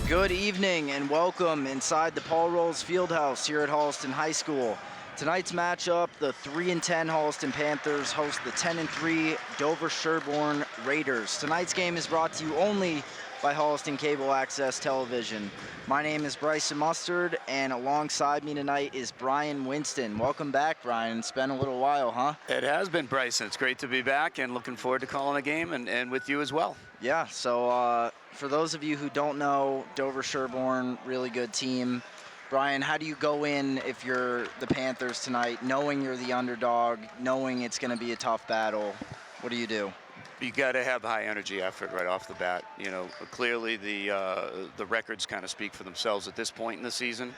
Good evening and welcome inside the Paul Rolls Fieldhouse here at Holliston High School. Tonight's matchup, the 3-10 Holliston Panthers host the 10-3 Dover Sherborn Raiders. Tonight's game is brought to you only by Holliston Cable Access Television. My name is Bryson Mustard, and alongside me tonight is Brian Winston. Welcome back, Brian. It's been a little while, huh? It has been, Bryson. It's great to be back and looking forward to calling a game and with you as well. Yeah, so for those of you who don't know, Dover Sherborn, really good team. Brian, how do you go in if you're the Panthers tonight, knowing you're the underdog, knowing it's going to be a tough battle? What do you do? You got to have high energy effort right off the bat. You know, clearly the records kind of speak for themselves at this point in the season.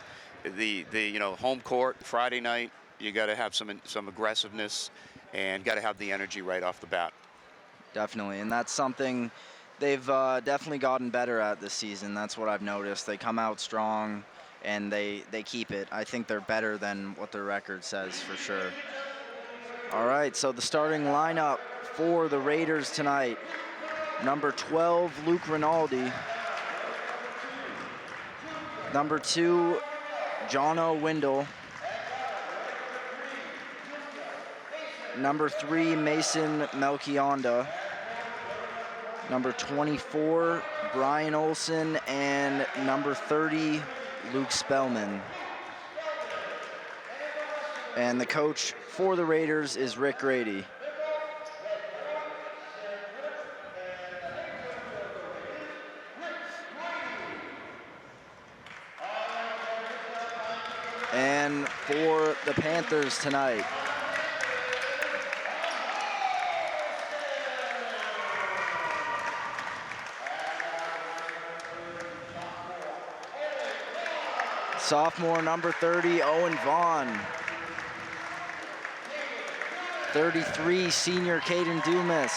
The home court Friday night, you got to have some aggressiveness and got to have the energy right off the bat. Definitely, and that's something they've definitely gotten better at this season. That's what I've noticed. They come out strong and they keep it. I think they're better than what their record says for sure. All right, so the starting lineup for the Raiders tonight. Number 12, Luke Rinaldi. Number 2, Jono Windle. Number 3, Mason Melchionda. Number 24, Brian Olson. And number 30, Luke Spellman. And the coach for the Raiders is Rick Grady. And for the Panthers tonight, sophomore number 30, Owen Vaughn. 33, senior Caden Dumas.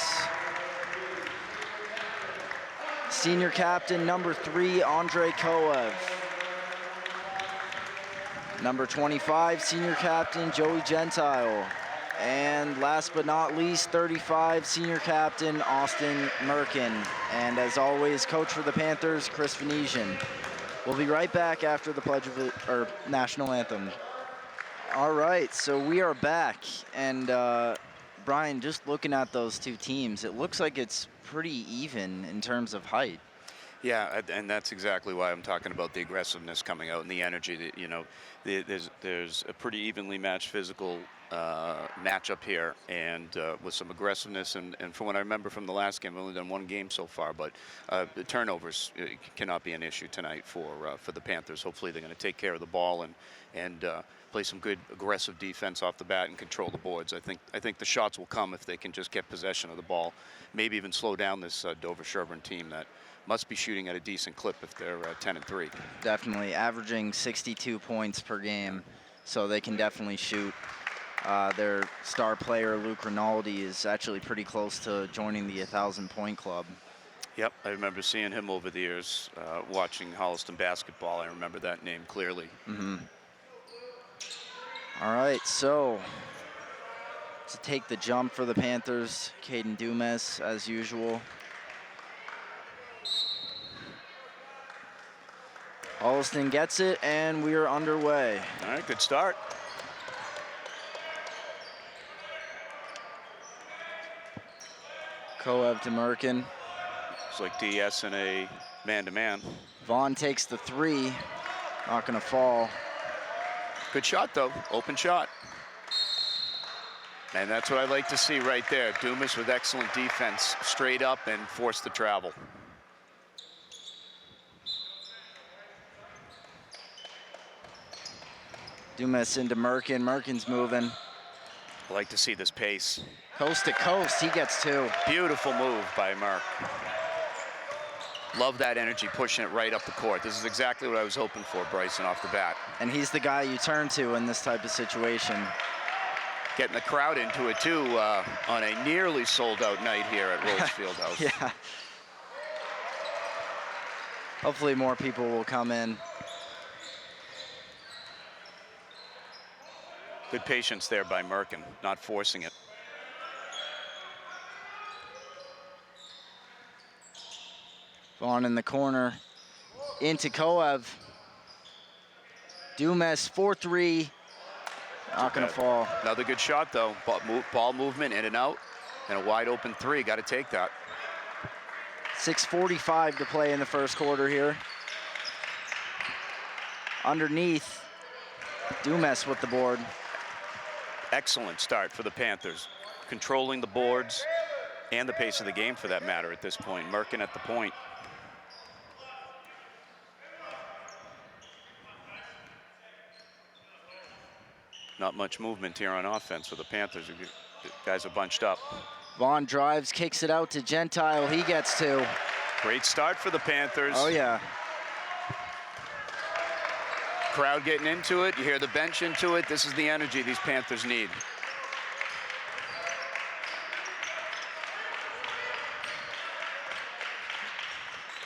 Senior captain number 3, Andre Koev. Number 25, senior captain Joey Gentile. And last but not least, 35, senior captain Austin Merkin. And as always, coach for the Panthers, Chris Venetian. We'll be right back after the national anthem. All right, so we are back. And Brian, just looking at those two teams, it looks like it's pretty even in terms of height. Yeah, and that's exactly why I'm talking about the aggressiveness coming out and the energy. That, you know, there's a pretty evenly matched physical matchup here, and with some aggressiveness. And from what I remember from the last game, I've only done one game so far, but the turnovers cannot be an issue tonight for the Panthers. Hopefully, they're going to take care of the ball and play some good aggressive defense off the bat and control the boards. I think the shots will come if they can just get possession of the ball. Maybe even slow down this Dover Sherborn team that must be shooting at a decent clip if they're 10-3. Definitely averaging 62 points per game, so they can definitely shoot. Their star player, Luke Rinaldi, is actually pretty close to joining the 1,000-point club. Yep, I remember seeing him over the years, watching Holliston basketball. I remember that name clearly. Mm-hmm. All right, so to take the jump for the Panthers, Caden Dumas, as usual. Holliston gets it, and we are underway. All right, good start. Koev to Merkin. It's like DS in a man-to-man. Vaughn takes the 3. Not going to fall. Good shot, though. Open shot. And that's what I like to see right there. Dumas with excellent defense, straight up and forced the travel. Dumas into Merkin. Merkin's moving. I like to see this pace. Coast to coast, he gets 2. Beautiful move by Merk. Love that energy, pushing it right up the court. This is exactly what I was hoping for, Bryson, off the bat. And he's the guy you turn to in this type of situation. Getting the crowd into it, too, on a nearly sold-out night here at Rolls Fieldhouse. Yeah. Hopefully more people will come in. Good patience there by Merkin, not forcing it. Vaughn in the corner. into Koev. Dumas 4-3. Not going to fall. Another good shot, though. Ball movement in and out. And a wide open three. Got to take that. 6:45 to play in the first quarter here. Underneath, Dumas with the board. Excellent start for the Panthers. Controlling the boards and the pace of the game for that matter at this point. Merkin at the point. Not much movement here on offense for the Panthers. The guys are bunched up. Vaughn drives, kicks it out to Gentile. He gets two. Great start for the Panthers. Oh, yeah. Crowd getting into it. You hear the bench into it. This is the energy these Panthers need.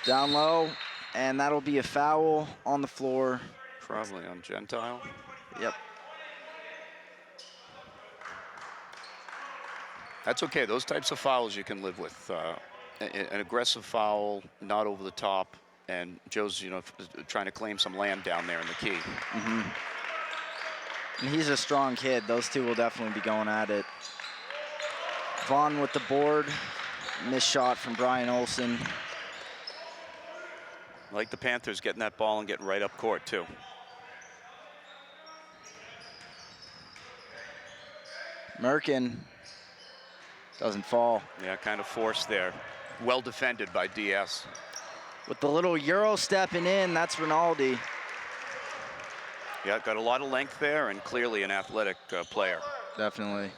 Down low, and that'll be a foul on the floor. Probably on Gentile. Yep. That's okay. Those types of fouls you can live with. An aggressive foul, not over the top, and Joe's, trying to claim some land down there in the key. Mm-hmm. And he's a strong kid. Those two will definitely be going at it. Vaughn with the board. Missed shot from Brian Olsen. Like the Panthers getting that ball and getting right up court, too. Merkin doesn't fall. Yeah, kind of forced there. Well defended by DS. With the little Euro stepping in, that's Rinaldi. Yeah, got a lot of length there and clearly an athletic player. Definitely.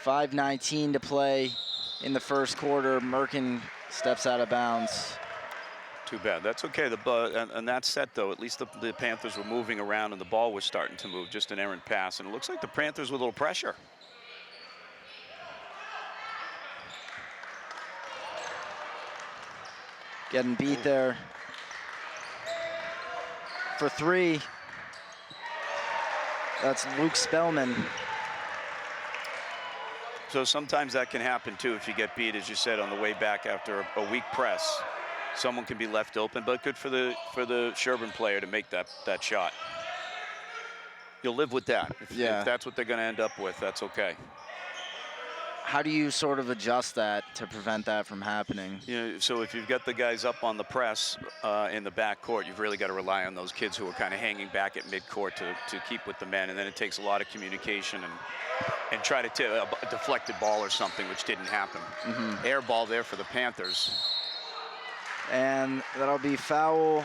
.5:19 to play in the first quarter. Merkin steps out of bounds. Too bad. That's okay. And that set, though, at least the Panthers were moving around and the ball was starting to move. Just an errant pass. And it looks like the Panthers with a little pressure. Getting beat there. For three. That's Luke Spellman. So sometimes that can happen, too, if you get beat, as you said, on the way back after a weak press. Someone can be left open, but good for the Sherborn player to make that shot. You'll live with that. If that's what they're going to end up with, that's okay. How do you sort of adjust that to prevent that from happening? So if you've got the guys up on the press in the back court, you've really got to rely on those kids who are kind of hanging back at midcourt to keep with the men, and then it takes a lot of communication and try to a deflected ball or something, which didn't happen. Mm-hmm. Air ball there for the Panthers. And that'll be foul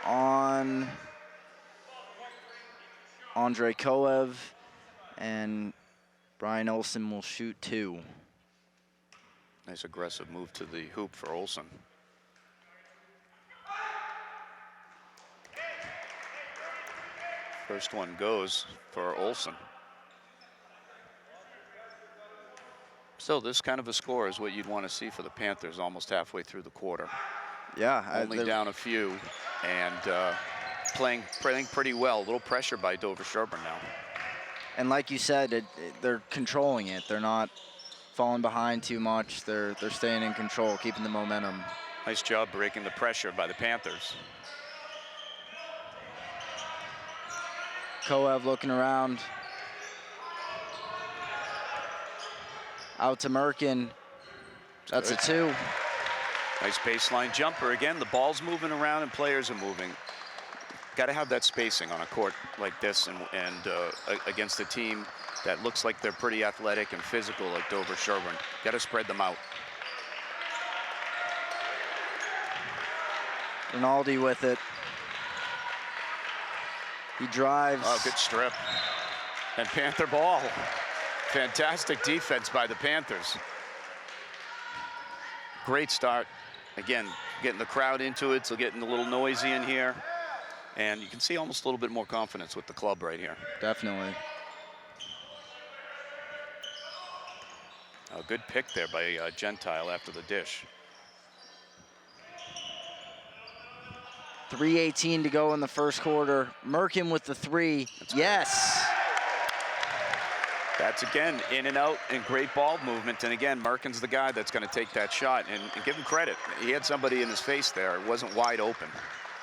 on Andre Koev, and Brian Olsen will shoot two. Nice aggressive move to the hoop for Olsen. First one goes for Olsen. So this kind of a score is what you'd want to see for the Panthers almost halfway through the quarter. Yeah. Only down a few and playing pretty well. A little pressure by Dover Sherborn now. And like you said, they're controlling it. They're not falling behind too much. They're staying in control, keeping the momentum. Nice job breaking the pressure by the Panthers. Koev looking around. Out to Merkin. That's a two. Nice baseline jumper. Again, the ball's moving around and players are moving. Got to have that spacing on a court like this and against a team that looks like they're pretty athletic and physical like Dover Sherborn. Got to spread them out. Rinaldi with it. He drives. Oh, good strip. And Panther ball. Fantastic defense by the Panthers. Great start. Again, getting the crowd into it, so getting a little noisy in here. And you can see almost a little bit more confidence with the club right here. Definitely. A good pick there by Gentile after the dish. 3:18 to go in the first quarter. Merkin with the three. Yes. That's, again, in and out and great ball movement. And, again, Merkin's the guy that's going to take that shot. And give him credit. He had somebody in his face there. It wasn't wide open.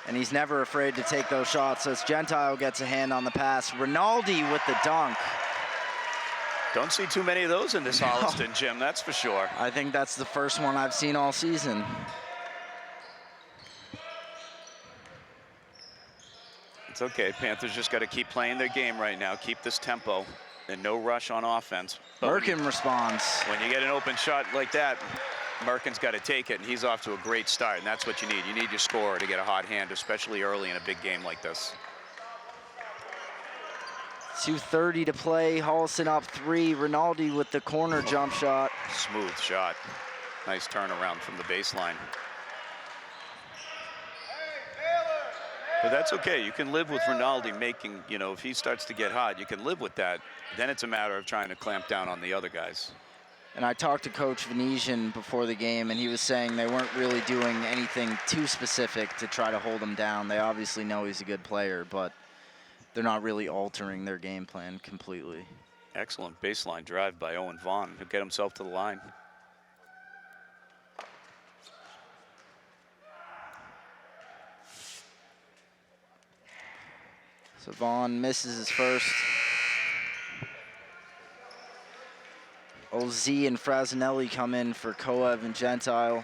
And he's never afraid to take those shots as Gentile gets a hand on the pass. Rinaldi with the dunk. Don't see too many of those in this Holliston gym, that's for sure. I think that's the first one I've seen all season. It's okay. Panthers just got to keep playing their game right now. Keep this tempo and no rush on offense. Merkin responds. When you get an open shot like that, Merkin's got to take it, and he's off to a great start, and that's what you need. You need your scorer to get a hot hand, especially early in a big game like this. 2:30 to play. Holliston up 3. Rinaldi with the corner jump shot. Smooth shot. Nice turnaround from the baseline. But that's okay. You can live with Rinaldi making, you know, if he starts to get hot, you can live with that. Then it's a matter of trying to clamp down on the other guys. And I talked to Coach Venetian before the game, and he was saying they weren't really doing anything too specific to try to hold him down. They obviously know he's a good player, but they're not really altering their game plan completely. Excellent baseline drive by Owen Vaughn. He'll get himself to the line. So Vaughn misses his first. OZ and Frasinelli come in for Koev and Gentile.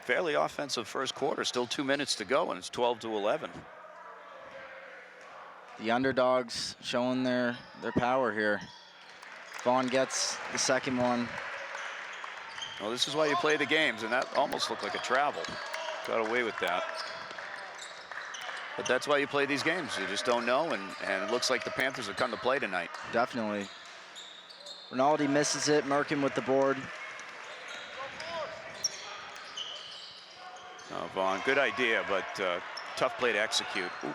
Fairly offensive first quarter. Still 2 minutes to go, and it's 12-11. The underdogs showing their power here. Vaughn gets the second one. Well, this is why you play the games, and that almost looked like a travel. Got away with that. But that's why you play these games. You just don't know, and it looks like the Panthers have come to play tonight. Definitely. Rinaldi misses it. Merkin with the board. Oh, Vaughn, good idea, but tough play to execute. Ooh.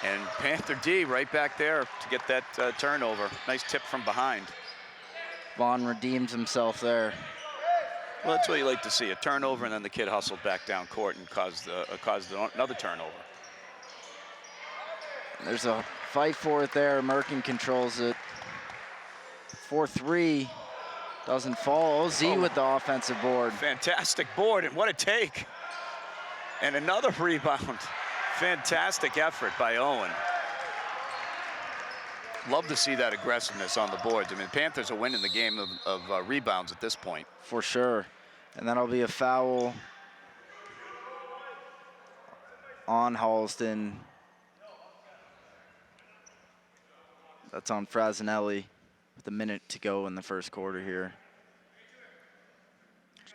And Panther D right back there to get that turnover. Nice tip from behind. Vaughn redeems himself there. Well, that's what you like to see, a turnover, and then the kid hustled back down court and caused another turnover. There's a fight for it there. Merkin controls it. 4-3. Doesn't fall. OZ with the offensive board. Fantastic board, and what a take. And another rebound. Fantastic effort by Owen. Love to see that aggressiveness on the boards. I mean, Panthers are winning the game of rebounds at this point. For sure. And that'll be a foul on Holliston. That's on Frasinelli with a minute to go in the first quarter here.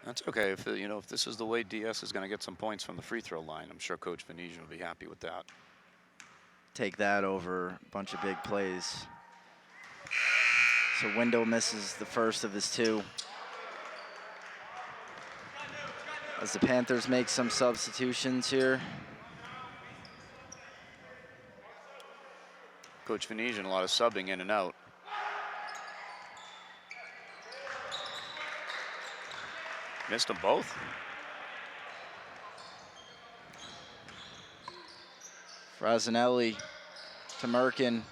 That's okay. If this is the way DS is going to get some points from the free throw line, I'm sure Coach Venetian will be happy with that. Take that over a bunch of big plays. So Window misses the first of his 2. As the Panthers make some substitutions here. Coach Venetian, a lot of subbing in and out. Missed them both. Frasinelli to Merkin.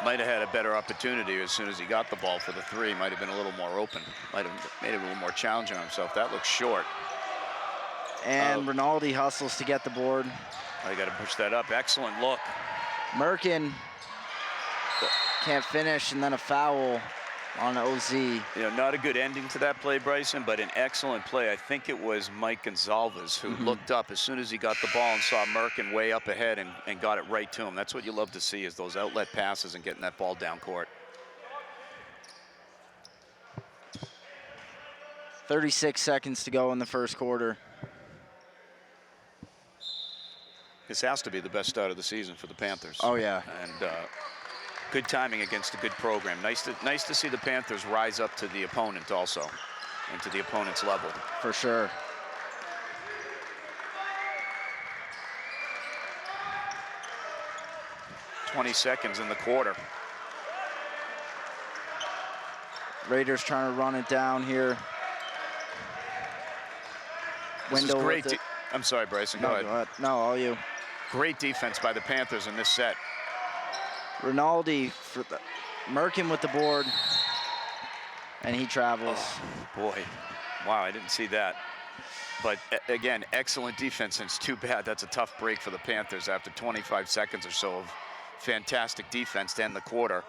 Might have had a better opportunity as soon as he got the ball for the 3. Might have been a little more open. Might have made it a little more challenging on himself. That looks short. And Rinaldi hustles to get the board. I got to push that up. Excellent look. Merkin can't finish, and then a foul on OZ. You know, not a good ending to that play, Bryson, but an excellent play. I think it was Mike Gonzalez who looked up as soon as he got the ball and saw Merkin way up ahead and got it right to him. That's what you love to see, is those outlet passes and getting that ball down court. 36 seconds to go in the first quarter. This has to be the best start of the season for the Panthers. Oh, yeah. And good timing against a good program. Nice to see the Panthers rise up to the opponent also, and to the opponent's level. For sure. .20 seconds in the quarter. Raiders trying to run it down here. This Window is great. with it. I'm sorry, Bryson. Go ahead. No, all you. Great defense by the Panthers in this set. Rinaldi for the Merkin with the board, and he travels. Oh, boy, wow, I didn't see that. But again, excellent defense, and it's too bad that's a tough break for the Panthers after 25 seconds or so of fantastic defense to end the quarter.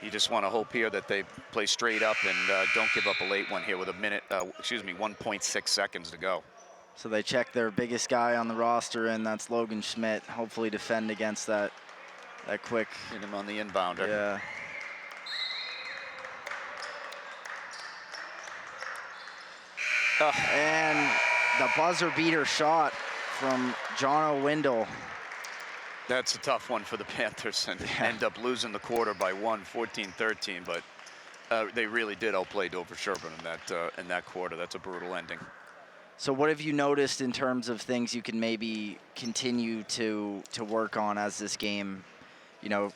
You just want to hope here that they play straight up and don't give up a late one here with 1.6 seconds to go. So they check their biggest guy on the roster, and that's Logan Schmidt. Hopefully defend against that quick. Hit him on the inbounder. Yeah. And the buzzer beater shot from John O'Windle. That's a tough one for the Panthers, and end up losing the quarter by 14-13, but they really did outplay Dover Sherborn in that quarter. That's a brutal ending. So what have you noticed in terms of things you can maybe continue to work on as this game,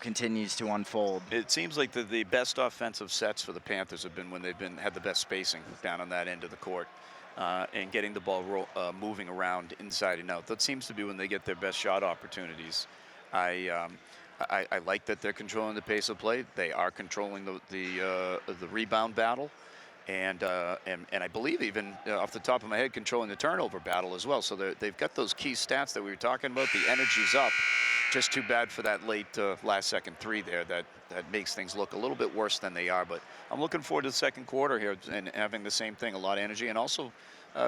continues to unfold? It seems like the best offensive sets for the Panthers have been when they've had the best spacing down on that end of the court, and getting the ball moving around inside and out. That seems to be when they get their best shot opportunities. I like that they're controlling the pace of play. They are controlling the rebound battle. And I believe even off the top of my head, controlling the turnover battle as well. So they've got those key stats that we were talking about. The energy's up. Just too bad for that late last second three there. That makes things look a little bit worse than they are. But I'm looking forward to the second quarter here and having the same thing, a lot of energy. And also,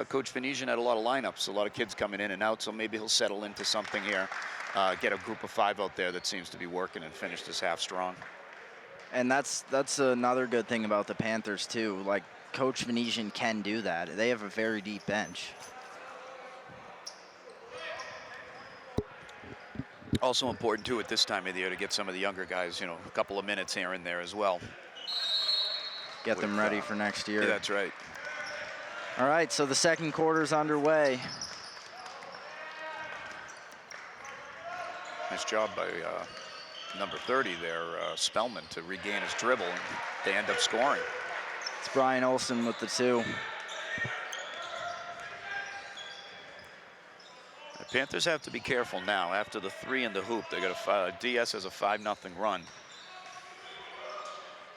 Coach Venetian had a lot of lineups, a lot of kids coming in and out. So maybe he'll settle into something here, get a group of 5 out there that seems to be working and finish this half strong. And that's another good thing about the Panthers too. Like, Coach Venetian can do that. They have a very deep bench. Also important too at this time of the year to get some of the younger guys, a couple of minutes here and there as well. Get them ready for next year. Yeah, that's right. All right, so the second quarter's underway. Nice job by number 30 there, Spellman, to regain his dribble, and they end up scoring. It's Brian Olsen with the 2. The Panthers have to be careful now. After the 3 in the hoop, they got DS has a 5-0 run.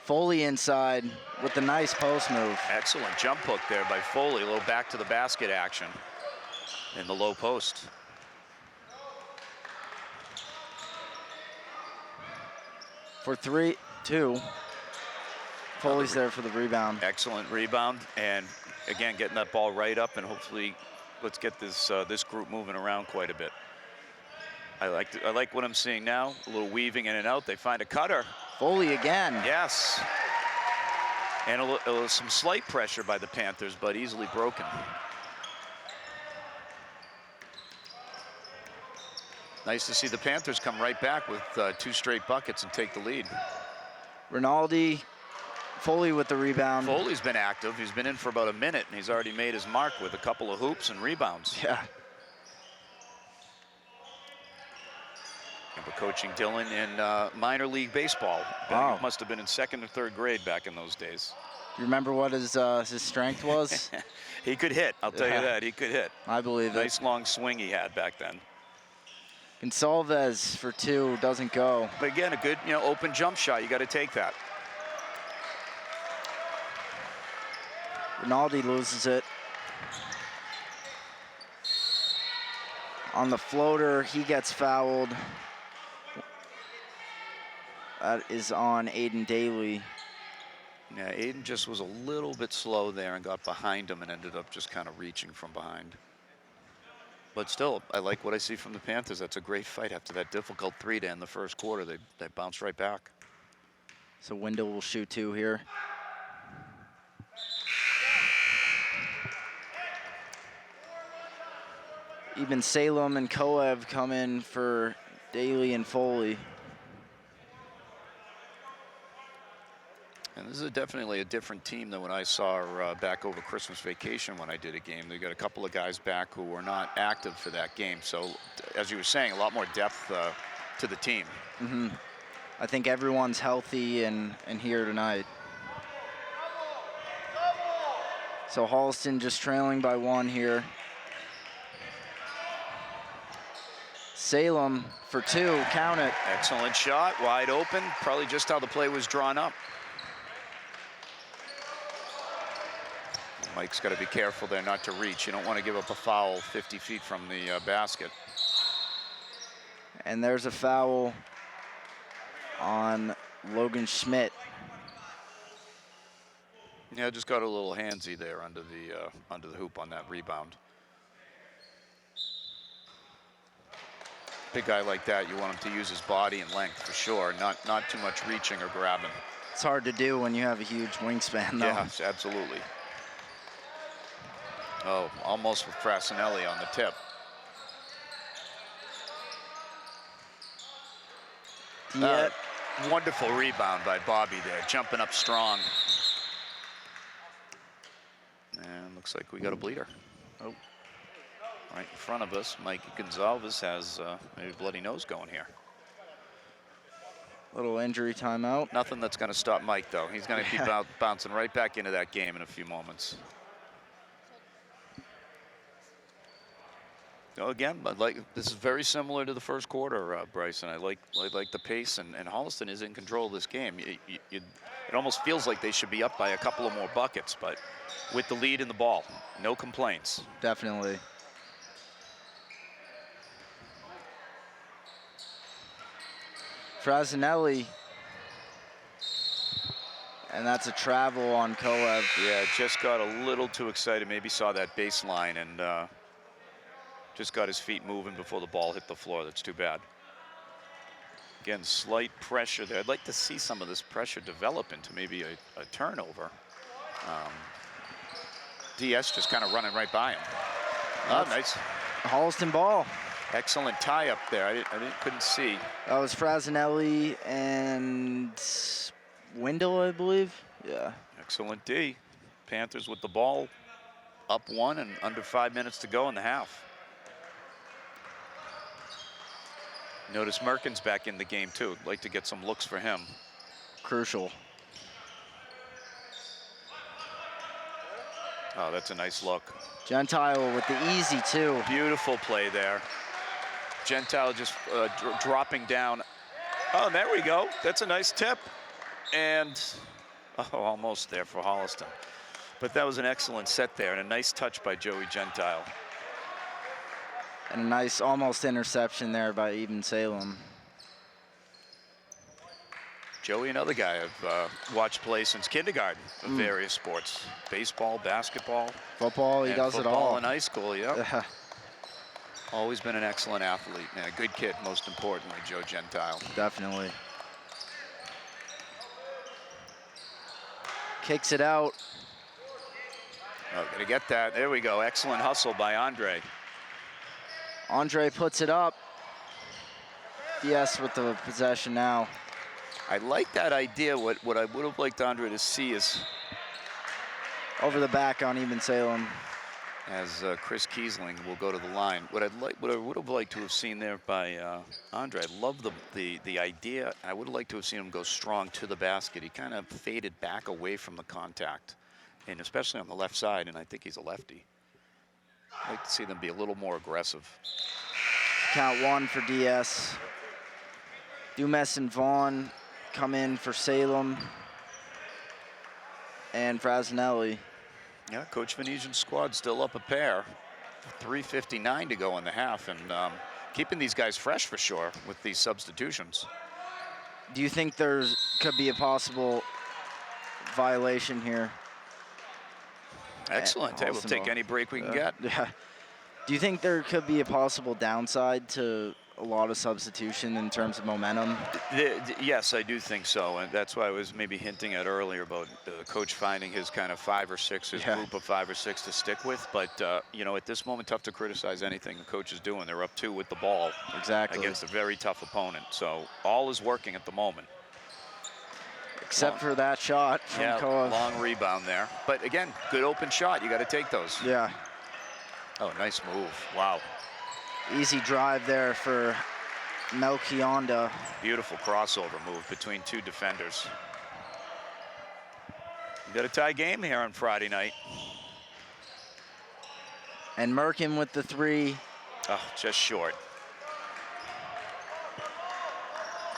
Foley inside with the nice post move. Excellent jump hook there by Foley. A little back to the basket action in the low post. For 3-2. Foley's there for the rebound. Excellent rebound, and again getting that ball right up, and hopefully let's get this group moving around quite a bit. I like what I'm seeing now. A little weaving in and out. They find a cutter. Foley again. Yes. And some slight pressure by the Panthers, but easily broken. Nice to see the Panthers come right back with 2 straight buckets and take the lead. Rinaldi, Foley with the rebound. Foley's been active. He's been in for about a minute, and he's already made his mark with a couple of hoops and rebounds. Yeah. Remember coaching Dylan in minor league baseball. Wow. He must have been in 2nd or 3rd grade back in those days. Do you remember what his strength was? He could hit. I'll tell you that. He could hit. I believe it. Nice long swing he had back then. Gonsalves for 2 doesn't go. But again, a good, open jump shot. You got to take that. Rinaldi loses it. On the floater, he gets fouled. That is on Aiden Daly. Yeah, Aiden just was a little bit slow there and got behind him and ended up just kind of reaching from behind. But still, I like what I see from the Panthers. That's a great fight after that difficult 3 to end the first quarter. They bounced right back. So Wendell will shoot 2 here. Even Salem and Koev come in for Daly and Foley. And this is definitely a different team than when I saw back over Christmas vacation when I did a game. They got a couple of guys back who were not active for that game. So, as you were saying, a lot more depth to the team. Mm-hmm. I think everyone's healthy and here tonight. So Holliston just trailing by 1 here. Salem for 2, count it. Excellent shot, wide open. Probably just how the play was drawn up. Mike's got to be careful there not to reach. You don't want to give up a foul 50 feet from the basket. And there's a foul on Logan Schmidt. Yeah, just got a little handsy there under the hoop on that rebound. Big guy like that, you want him to use his body and length for sure, not too much reaching or grabbing. It's hard to do when you have a huge wingspan, though. Yes, absolutely. Oh, almost with Frassinelli on the tip. Yeah. Wonderful rebound by Bobby there, jumping up strong. And looks like we got a bleeder. Oh, right in front of us, Mike Gonzalez has maybe a bloody nose going here. Little injury timeout. Nothing that's going to stop Mike, though. He's going to keep bouncing right back into that game in a few moments. Again, but this is very similar to the first quarter, Bryson. I like the pace, and Holliston is in control of this game. It almost feels like they should be up by a couple of more buckets, but with the lead in the ball, no complaints. Definitely. Frassinelli, and that's a travel on Kolev. Yeah, just got a little too excited. Maybe saw that baseline and just got his feet moving before the ball hit the floor. That's too bad. Again, slight pressure there. I'd like to see some of this pressure develop into maybe a turnover. DS just kind of running right by him. Oh, nice. Holliston ball. Excellent tie up there. I couldn't see. That was Frassinelli and Wendell, I believe. Yeah. Excellent D. Panthers with the ball up 1 and under 5 minutes to go in the half. Notice Merkin's back in the game too. I'd like to get some looks for him. Crucial. Oh, that's a nice look. Gentile with the easy, too. Beautiful play there. Gentile just dropping down. Oh, there we go. That's a nice tip. And, oh, almost there for Holliston. But that was an excellent set there and a nice touch by Joey Gentile. And a nice almost interception there by Eben Salem. Joey, another guy I've watched play since kindergarten of various sports. Baseball, basketball. Football, he does it all. Football in high school, yeah. Always been an excellent athlete and a good kid, most importantly, Joe Gentile. Definitely. Kicks it out. Oh, gonna get that. There we go. Excellent hustle by Andre. Andre puts it up. Yes, with the possession now. I like that idea. What I would have liked Andre to see is over the back on Eben Salem. As Chris Kiesling will go to the line. What I would have liked to have seen there by Andre. I love the idea. I would have liked to have seen him go strong to the basket. He kind of faded back away from the contact, and especially on the left side. And I think he's a lefty. I'd like to see them be a little more aggressive. Count 1 for DS. Dumas and Vaughn come in for Salem and Frassinelli. Yeah, Coach Venetian's squad still up a pair. 3:59 to go in the half, and keeping these guys fresh for sure with these substitutions. Do you think there could be a possible violation here? Excellent. Hey, we'll take any break we can get. Yeah. Do you think there could be a possible downside to a lot of substitution in terms of momentum? Yes, I do think so, and that's why I was maybe hinting at earlier about the coach finding his kind of 5 or 6, his group of 5 or 6 to stick with. But you know, at this moment, tough to criticize anything the coach is doing. They're up 2 with the ball, against a very tough opponent. So all is working at the moment. Except for that shot from Kolev. Long rebound there. But again, good open shot. You got to take those. Yeah. Oh, nice move. Wow. Easy drive there for Melchionda. Beautiful crossover move between 2 defenders. You got a tie game here on Friday night. And Merkin with the 3. Oh, just short.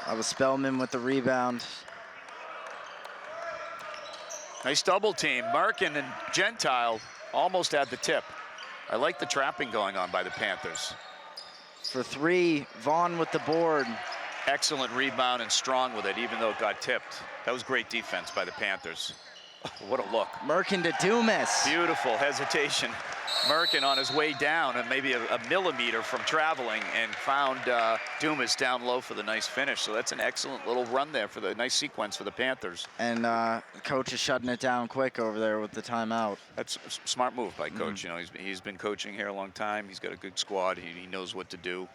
That was Spellman with the rebound. Nice double team. Merkin and Gentile almost had the tip. I like the trapping going on by the Panthers. For 3, Vaughn with the board. Excellent rebound and strong with it, even though it got tipped. That was great defense by the Panthers. What a look. Merkin to Dumas. Beautiful hesitation. Merkin on his way down and maybe a millimeter from traveling and found Dumas down low for the nice finish. So that's an excellent little run there for the nice sequence for the Panthers. And coach is shutting it down quick over there with the timeout. That's a smart move by coach. You know, he's been coaching here a long time. He's got a good squad. He knows what to do.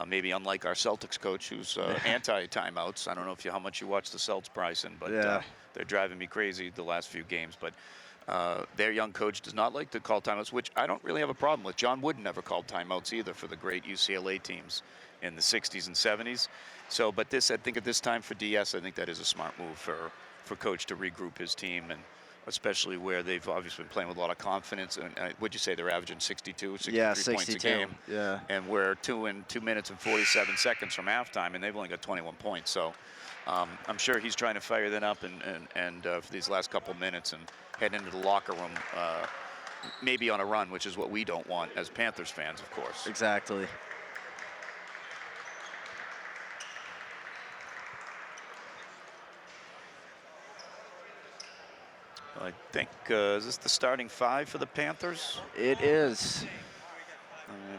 Maybe unlike our Celtics coach, who's anti-timeouts. I don't know how much you watch the Celts, Bryson, but they're driving me crazy the last few games. But their young coach does not like to call timeouts, which I don't really have a problem with. John Wooden never called timeouts either for the great UCLA teams in the 60s and 70s. So, but I think at this time for DS, I think that is a smart move for coach to regroup his team, and especially where they've obviously been playing with a lot of confidence. And what'd you say, they're averaging 63 points a game? Yeah. And we're 2 minutes and 47 seconds from halftime, and they've only got 21 points. So I'm sure he's trying to fire that up and for these last couple minutes and head into the locker room, maybe on a run, which is what we don't want as Panthers fans, of course. Exactly. I think, is this the starting 5 for the Panthers? It is.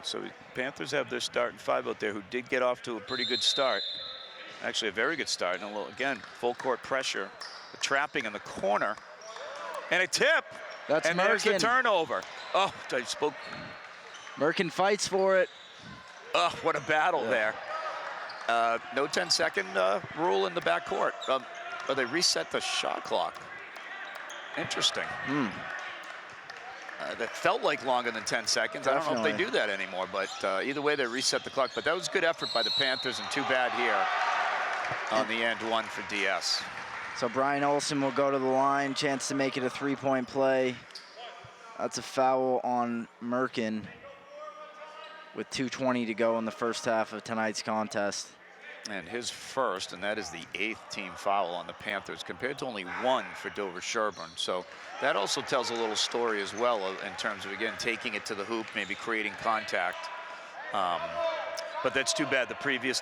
So Panthers have their starting 5 out there who did get off to a pretty good start. Actually, a very good start. And again, full court pressure, the trapping in the corner, and a tip. That's and Merkin. there's the turnover. Oh, I spoke. Merkin fights for it. Oh, what a battle there. No 10-second rule in the backcourt. But they reset the shot clock. Interesting. That felt like longer than 10 seconds. Definitely. I don't know if they do that anymore, but either way, they reset the clock. But that was good effort by the Panthers, and too bad here on the end one for DS. So Brian Olsen will go to the line, chance to make it a 3-point play. That's a foul on Merkin with 2:20 to go in the first half of tonight's contest. And his first, and that is the 8th team foul on the Panthers, compared to only 1 for Dover Sherborn. So that also tells a little story as well in terms of, again, taking it to the hoop, maybe creating contact. But that's too bad. The previous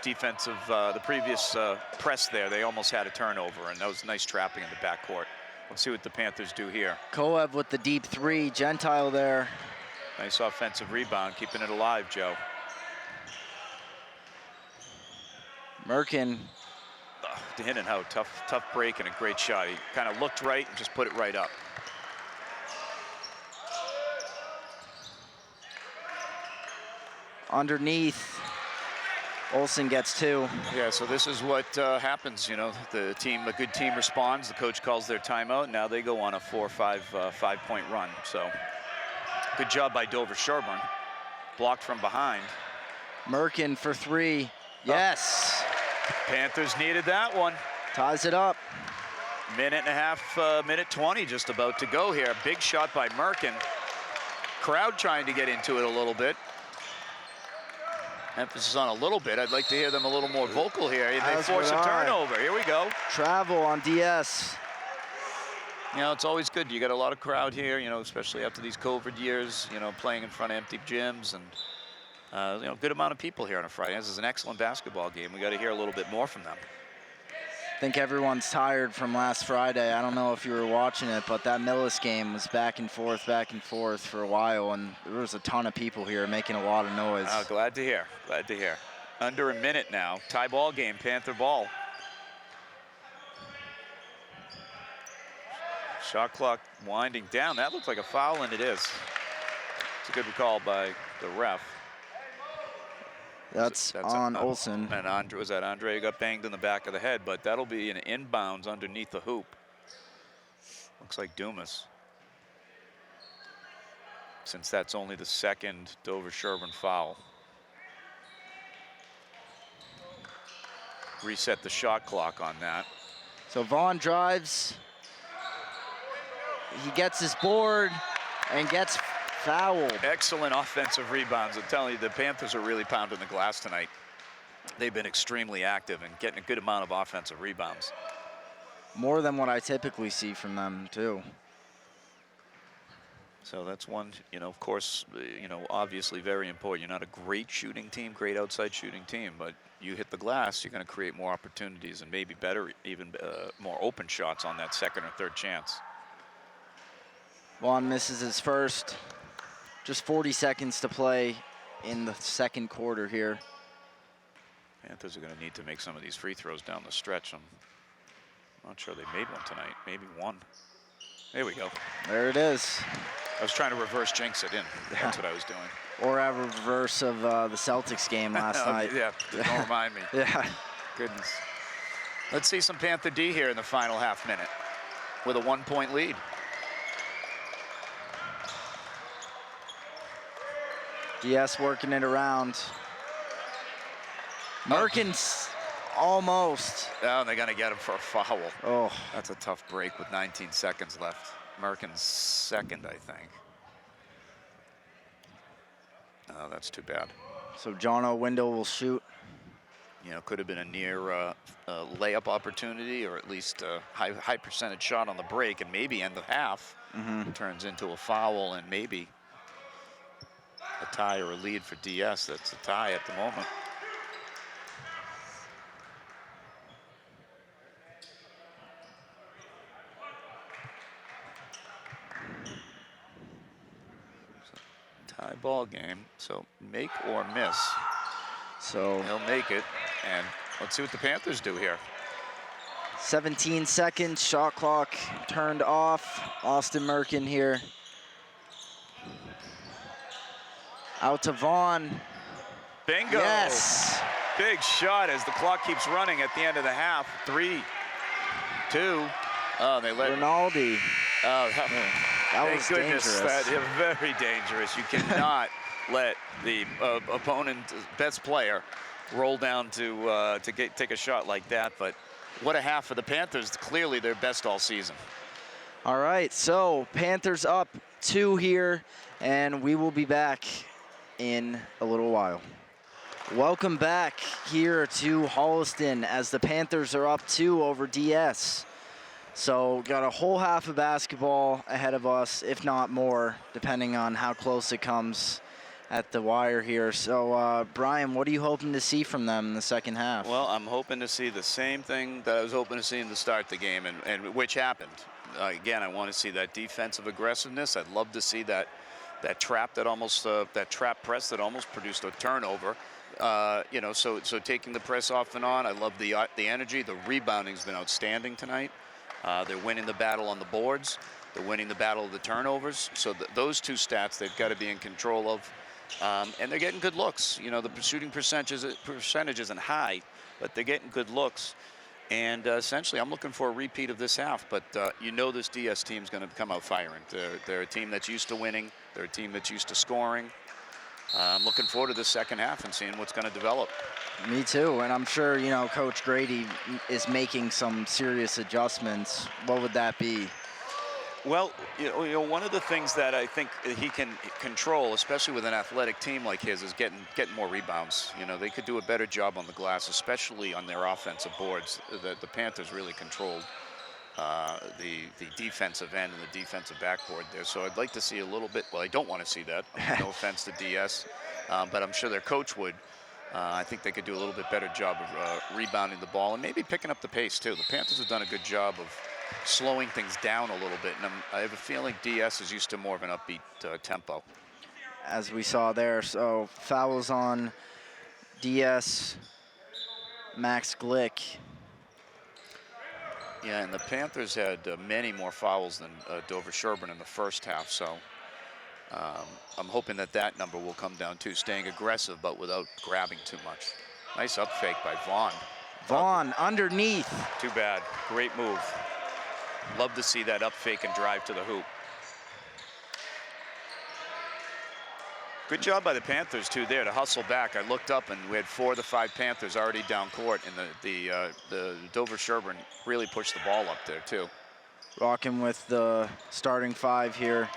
press there, they almost had a turnover, and that was nice trapping in the backcourt. Let's see what the Panthers do here. Koev with the deep 3, Gentile there. Nice offensive rebound, keeping it alive, Joe. Merkin. In and out, tough break and a great shot. He kind of looked right and just put it right up. Underneath, Olsen gets 2. Yeah, so this is what happens, you know, a good team responds, the coach calls their timeout, now they go on a 4 or 5-point run. So good job by Dover Sherborn. Blocked from behind. Merkin for 3, yes. Panthers needed that one. Ties it up. Minute and a half, minute 20 just about to go here. Big shot by Merkin. Crowd trying to get into it a little bit. Emphasis on a little bit. I'd like to hear them a little more vocal here. They force a turnover. Here we go. Travel on DS. You know, it's always good. You got a lot of crowd here, you know, especially after these COVID years, you know, playing in front of empty gyms and, you know, good amount of people here on a Friday. This is an excellent basketball game. We got to hear a little bit more from them. I think everyone's tired from last Friday. I don't know if you were watching it, but that Millis game was back and forth for a while, and there was a ton of people here making a lot of noise. Oh, glad to hear. Glad to hear. Under a minute now. Tie ball game, Panther ball. Shot clock winding down. That looked like a foul, and it is. It's a good call by the ref. That's on Olsen. And Andre, was that Andre who got banged in the back of the head, but that'll be an inbounds underneath the hoop. Looks like Dumas. Since that's only the second Dover Sherborn foul. Reset the shot clock on that. So Vaughn drives. He gets his board and gets fouled. Excellent offensive rebounds. I'm telling you, the Panthers are really pounding the glass tonight. they've been extremely active and getting a good amount of offensive rebounds. More than what I typically see from them, too. So that's one, of course, obviously very important. You're not a great shooting team, great outside shooting team, but you hit the glass, you're going to create more opportunities and maybe better, even more open shots on that second or third chance. Vaughn misses his first. Just 40 seconds to play in the second quarter here. Panthers are going to need to make some of these free throws down the stretch. I'm not sure they made one tonight, maybe one. There we go. There it is. I was trying to reverse jinx it in. That's what I was doing. Or a reverse of the Celtics game last night. Yeah, don't remind me. Yeah. Goodness. Let's see some Panther D here in the final half minute with a 1-point lead. DS working it around. Merkin's almost. Oh, and they're going to get him for a foul. Oh. That's a tough break with 19 seconds left. Merkin's second, I think. Oh, that's too bad. So Jono Wendell will shoot. Could have been a near layup opportunity, or at least a high percentage shot on the break, and maybe end the half. Turns into a foul and maybe a tie or a lead for DS. That's a tie at the moment. Tie ball game, so make or miss. So he'll make it, and let's see what the Panthers do here. 17 seconds, shot clock turned off. Austin Merkin here. Out to Vaughn. Bingo! Yes! Big shot as the clock keeps running at the end of the half. 3, 2. Oh, they let Rinaldi. Oh, that was goodness, dangerous. that is very dangerous. You cannot let the opponent's best player roll down to take a shot like that. But what a half for the Panthers. Clearly their best all season. All right, so Panthers up 2 here, and we will be back in a little while. Welcome back here to Holliston as the Panthers are up 2 over DS. So got a whole half of basketball ahead of us, if not more, depending on how close it comes at the wire here. So Brian, what are you hoping to see from them in the second half? Well, I'm hoping to see the same thing that I was hoping to see in the start of the game, and which happened. Again, I want to see that defensive aggressiveness. I'd love to see that trap that trap press that almost produced a turnover. So taking the press off and on. I love the energy. The rebounding's been outstanding tonight. They're winning the battle on the boards. They're winning the battle of the turnovers. So those two stats they've got to be in control of. And they're getting good looks. The shooting percentage isn't high, but they're getting good looks. And essentially, I'm looking for a repeat of this half. But this DS team is going to come out firing. They're a team that's used to winning. They're a team that's used to scoring. I'm looking forward to the second half and seeing what's going to develop. Me too, and I'm sure, Coach Grady is making some serious adjustments. What would that be? Well, one of the things that I think he can control, especially with an athletic team like his, is getting more rebounds. They could do a better job on the glass, especially on their offensive boards. The Panthers really controlled the defensive end and the defensive backboard there. So I'd like to see a little bit. Well, I don't want to see that. No offense to DS, but I'm sure their coach would. I think they could do a little bit better job of rebounding the ball and maybe picking up the pace too. The Panthers have done a good job of slowing things down a little bit, and I have a feeling DS is used to more of an upbeat tempo. As we saw there, so fouls on DS, Max Glick. Yeah, and the Panthers had many more fouls than Dover Sherborn in the first half, so I'm hoping that number will come down too, staying aggressive but without grabbing too much. Nice up fake by Vaughn. Vaughn underneath. Too bad. Great move. Love to see that up fake and drive to the hoop. Good job by the Panthers too there to hustle back. I looked up and we had 4 of the 5 Panthers already down court, and the Dover Sherborn really pushed the ball up there too. Rocking with the starting 5 here.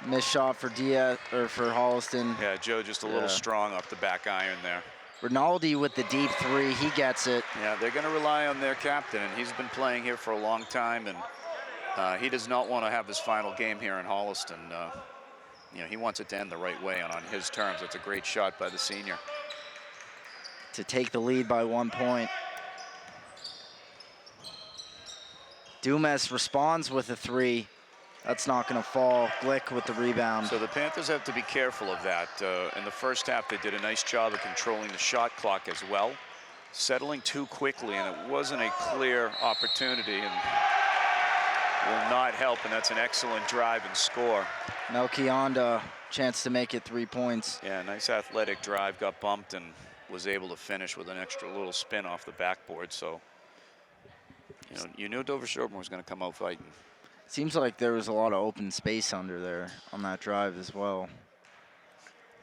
Missed shot for DS or for Holliston. Yeah, Joe just a little strong off the back iron there. Rinaldi with the deep three, he gets it. Yeah, they're going to rely on their captain, and he's been playing here for a long time, and he does not want to have his final game here in Holliston. You know, he wants it to end the right way and on his terms. It's a great shot by the senior. To take the lead by 1 point. Dumas responds with a three. That's not going to fall. Glick with the rebound. So the Panthers have to be careful of that. In the first half, they did a nice job of controlling the shot clock as well, settling too quickly, and it wasn't a clear opportunity and will not help, and that's an excellent drive and score. Melchionda, chance to make it 3 points. Yeah, nice athletic drive, got bumped and was able to finish with an extra little spin off the backboard. So, you knew Dover Sherborn was going to come out fighting. Seems like there was a lot of open space under there on that drive as well.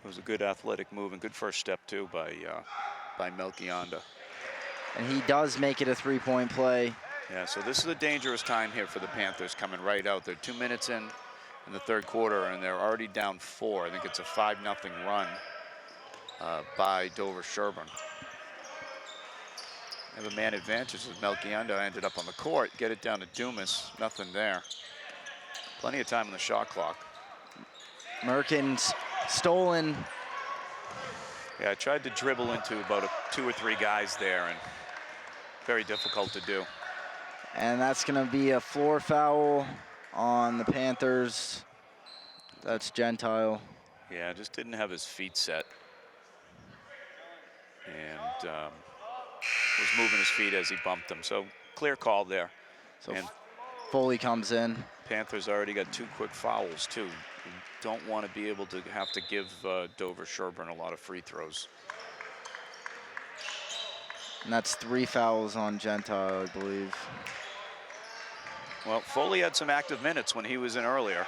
It was a good athletic move and good first step too by Melchionda. And he does make it a 3-point play. Yeah, so this is a dangerous time here for the Panthers coming right out. They're 2 minutes in the third quarter, and they're already down 4. I think it's a 5-0 run by Dover Sherborn. They have a man advantage as Melchionda ended up on the court. Get it down to Dumas, nothing there. Plenty of time on the shot clock. Merkin's stolen. Yeah, I tried to dribble into about 2 or 3 guys there, and very difficult to do. And that's going to be a floor foul on the Panthers. That's Gentile. Yeah, just didn't have his feet set. And was moving his feet as he bumped them. So clear call there. So and Foley comes in. Panthers already got 2 quick fouls too. You don't want to be able to have to give Dover Sherborn a lot of free throws. And that's 3 fouls on Gentile, I believe. Well, Foley had some active minutes when he was in earlier.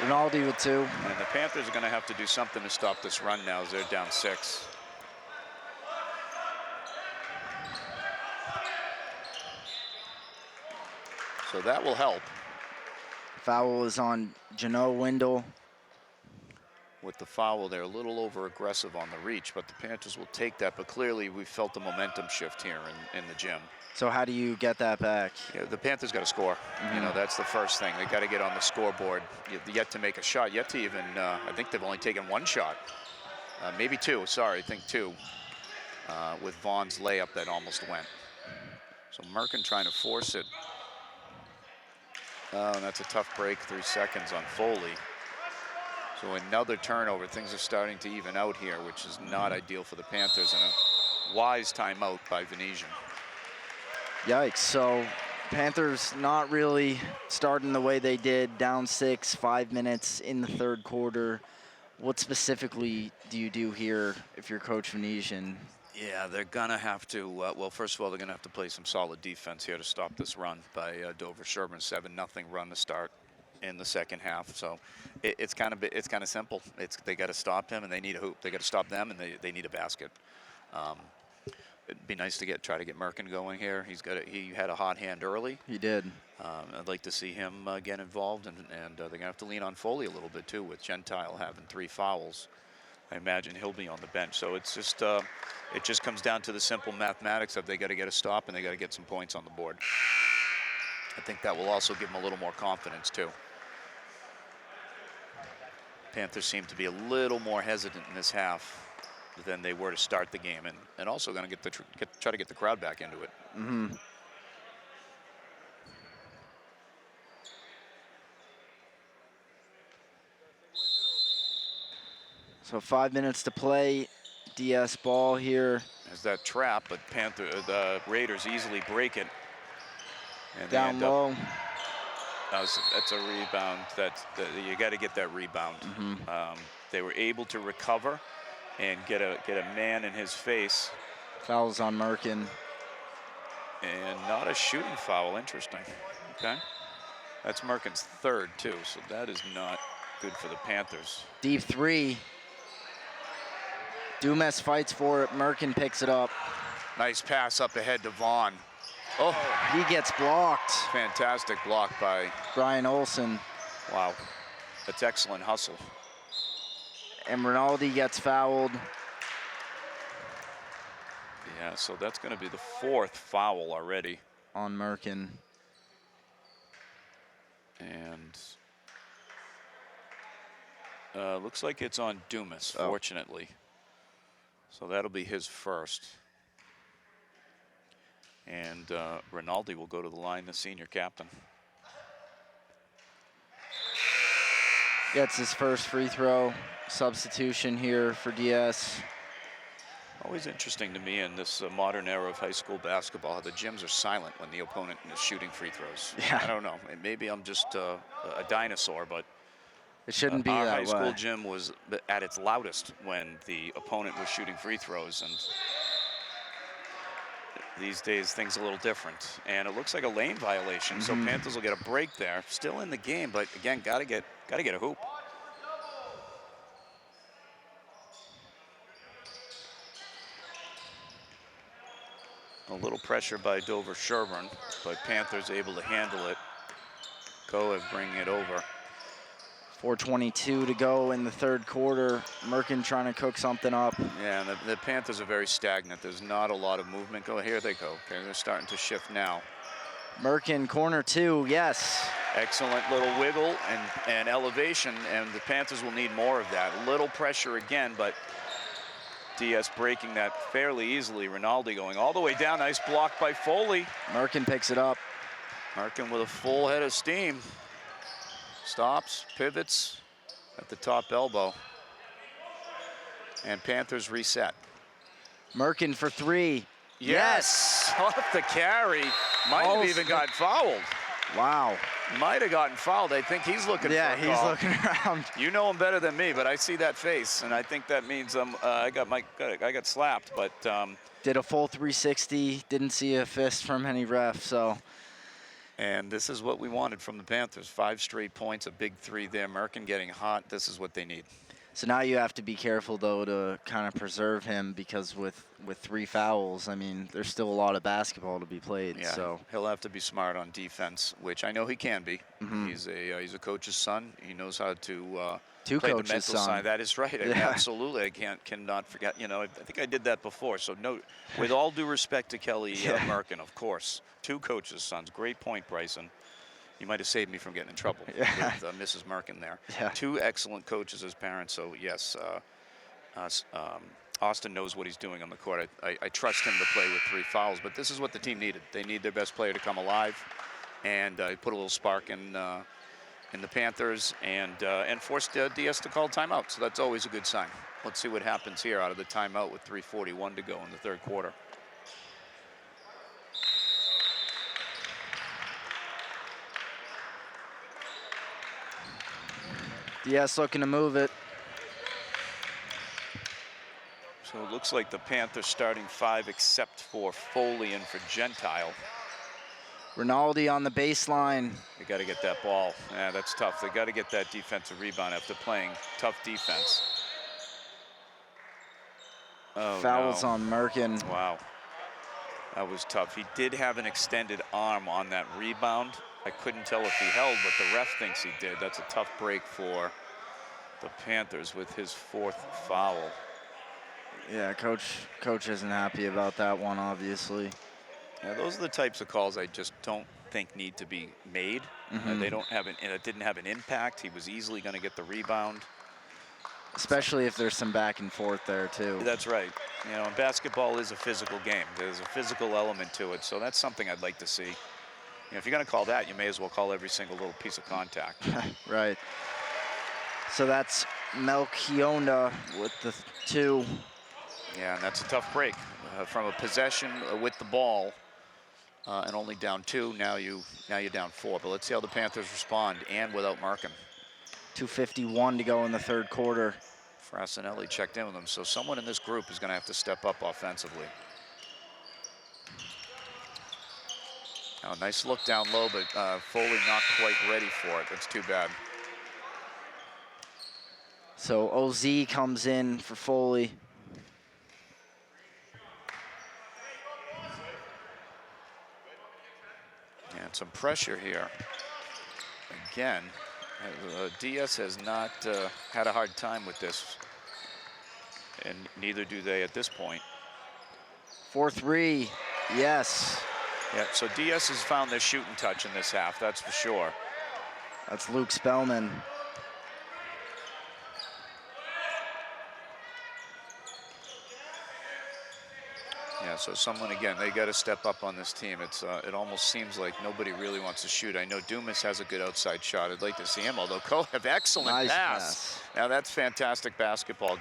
Rinaldi with 2. And the Panthers are going to have to do something to stop this run now as they're down 6. So that will help. Foul is on Jano Wendell. With the foul, they're a little over aggressive on the reach, but the Panthers will take that. But clearly, we felt the momentum shift here in the gym. So how do you get that back? Yeah, the Panthers got to score. You know, that's the first thing. They got to get on the scoreboard. Yet to make a shot. Yet to even, I think they've only taken 1 shot. Maybe 2. Sorry, I think 2. With Vaughn's layup that almost went. So Merkin trying to force it. Oh, and that's a tough break. 3 seconds on Foley. So another turnover. Things are starting to even out here, which is not ideal for the Panthers, and a wise timeout by Venetian. Yikes. So Panthers not really starting the way they did, down 6, 5 minutes in the third quarter. What specifically do you do here if you're Coach Venetian? Yeah, they're going to have to, well, first of all, they're going to have to play some solid defense here to stop this run by Dover Sherborn. 7-0 run to start in the second half. So it's kind of simple. They got to stop him, and they need a hoop. They got to stop them, and they need a basket. It'd be nice to try to get Merkin going here. He had a hot hand early. He did. I'd like to see him get involved, and they're going to have to lean on Foley a little bit too, with Gentile having 3 fouls. I imagine he'll be on the bench. So it's just it just comes down to the simple mathematics of they got to get a stop and they got to get some points on the board. I think that will also give them a little more confidence too. Panthers seem to be a little more hesitant in this half than they were to start the game, and also going to try to get the crowd back into it. Mm-hmm. So 5 minutes to play. DS ball here. There's that trap, but the Raiders easily break it. And down low. That's a rebound. You got to get that rebound. Mm-hmm. They were able to recover and get a man in his face. Fouls on Merkin. And not a shooting foul. Interesting. Okay. That's Merkin's 3rd too, so that is not good for the Panthers. Deep 3. Dumas fights for it. Merkin picks it up. Nice pass up ahead to Vaughn. Oh, he gets blocked. Fantastic block by Brian Olsen. Wow, that's excellent hustle. And Rinaldi gets fouled. Yeah, so that's going to be the 4th foul already. On Merkin. And looks like it's on Dumas, Oh. fortunately. So that'll be his first. And Rinaldi will go to the line, the senior captain. Gets his first free throw substitution here for DS. Always interesting to me in this modern era of high school basketball, how the gyms are silent when the opponent is shooting free throws. Yeah. I don't know. Maybe I'm just a dinosaur, but It shouldn't be our that high way. school gym was at its loudest when the opponent was shooting free throws, and these days things are a little different. And it looks like a lane violation, so Panthers will get a break there. Still in the game, but again, gotta get a hoop. A little pressure by Dover Sherborn, but Panthers able to handle it. Koev bringing it over. 4:22 to go in the third quarter. Merkin trying to cook something up. Yeah, and the Panthers are very stagnant. There's not a lot of movement. Here they go. Okay, they're starting to shift now. Merkin, corner 2, yes. Excellent little wiggle and elevation, and the Panthers will need more of that. A little pressure again, but DS breaking that fairly easily. Rinaldi going all the way down. Nice block by Foley. Merkin picks it up. Merkin with a full head of steam. Stops, pivots at the top elbow. And Panthers reset. Merkin for 3. Yes! Off the carry. Might have even got fouled. Wow. Might have gotten fouled. I think he's looking for a call. Yeah, he's looking around. You know him better than me, but I see that face, and I think that means I got slapped. But did a full 360. Didn't see a fist from any ref. So. And this is what we wanted from the Panthers. 5 straight points, a big 3 there. Merkin getting hot. This is what they need. So now you have to be careful, though, to kind of preserve him, because with 3 fouls, I mean, there's still a lot of basketball to be played. Yeah, so he'll have to be smart on defense, which I know he can be. He's a coach's son. He knows how to play the mental side. That is right. Yeah. Absolutely. I cannot forget. You know, I think I did that before. So no, with all due respect to Kelly Merkin, of course, 2 coaches' sons. Great point, Bryson. You might have saved me from getting in trouble with Mrs. Merkin there. Yeah. 2 excellent coaches as parents. So yes, Austin knows what he's doing on the court. I trust him to play with 3 fouls. But this is what the team needed. They need their best player to come alive, and put a little spark in the Panthers, and forced DS to call timeout. So that's always a good sign. Let's see what happens here out of the timeout with 3:41 to go in the third quarter. DS looking to move it. So it looks like the Panthers starting 5 except for Foley and for Gentile. Rinaldi on the baseline. They got to get that ball. Yeah, that's tough. They got to get that defensive rebound after playing tough defense. Oh, Fouls no. on Merkin. Wow. That was tough. He did have an extended arm on that rebound. I couldn't tell if he held, but the ref thinks he did. That's a tough break for the Panthers with his 4th foul. Yeah, coach isn't happy about that one, obviously. Yeah, those are the types of calls I just don't think need to be made. They don't have it didn't have an impact. He was easily going to get the rebound. Especially if there's some back and forth there, too. That's right. You know, and basketball is a physical game. There's a physical element to it, so that's something I'd like to see. You know, if you're going to call that, you may as well call every single little piece of contact. Right. So that's Melchionda with the 2. Yeah, and that's a tough break from a possession with the ball, and only down 2. Now you're down 4. But let's see how the Panthers respond, and without Merkin. 2:51 to go in the third quarter. Frassinelli checked in with him, so someone in this group is going to have to step up offensively. Oh, nice look down low, but Foley not quite ready for it. That's too bad. So OZ comes in for Foley. And some pressure here. Again, DS has not had a hard time with this, and neither do they at this point. 4-3, yes. Yeah, so DS has found their shooting touch in this half, that's for sure. That's Luke Spellman. Yeah, so someone, again, they got to step up on this team. It almost seems like nobody really wants to shoot. I know Dumas has a good outside shot. I'd like to see him, although Koev, excellent Nice pass. pass. Now that's fantastic basketball,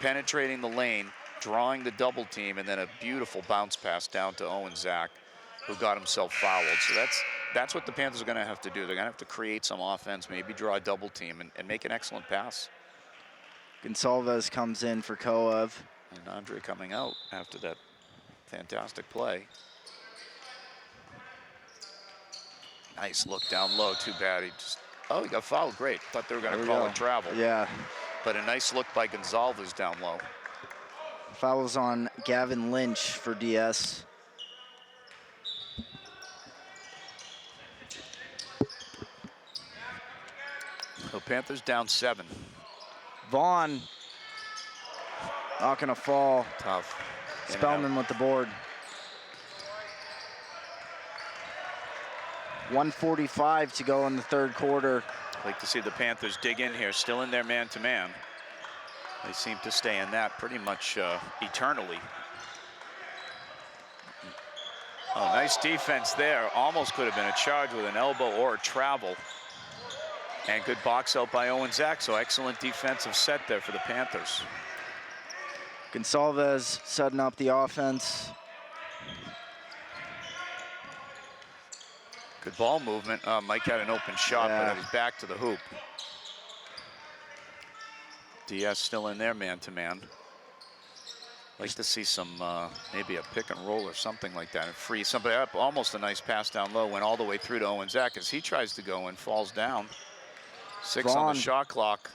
penetrating the lane, drawing the double team, and then a beautiful bounce pass down to Owen Zach, who got himself fouled. So that's what the Panthers are going to have to do. They're going to have to create some offense, maybe draw a double team, and make an excellent pass. Gonsalves comes in for Koev. And Andre coming out after that fantastic play. Nice look down low, too bad. He got fouled, great. Thought they were gonna call it travel. Yeah. But a nice look by Gonsalves down low. Fouls on Gavin Lynch for DS. So Panthers down 7. Vaughn, not gonna fall. Tough. Spellman with the board. 1:45 to go in the third quarter. Like to see the Panthers dig in here, still in their man-to-man. They seem to stay in that pretty much eternally. Oh, nice defense there. Almost could have been a charge with an elbow or a travel. And good box out by Owen Zach, so excellent defensive set there for the Panthers. Gonsalves setting up the offense. Good ball movement. Mike had an open shot, but it was back to the hoop. DS still in there man-to-man. Like to see some, maybe a pick and roll or something like that and free somebody up. Almost a nice pass down low, went all the way through to Owen Zach as he tries to go and falls down. 6 Vaughn. on the shot clock.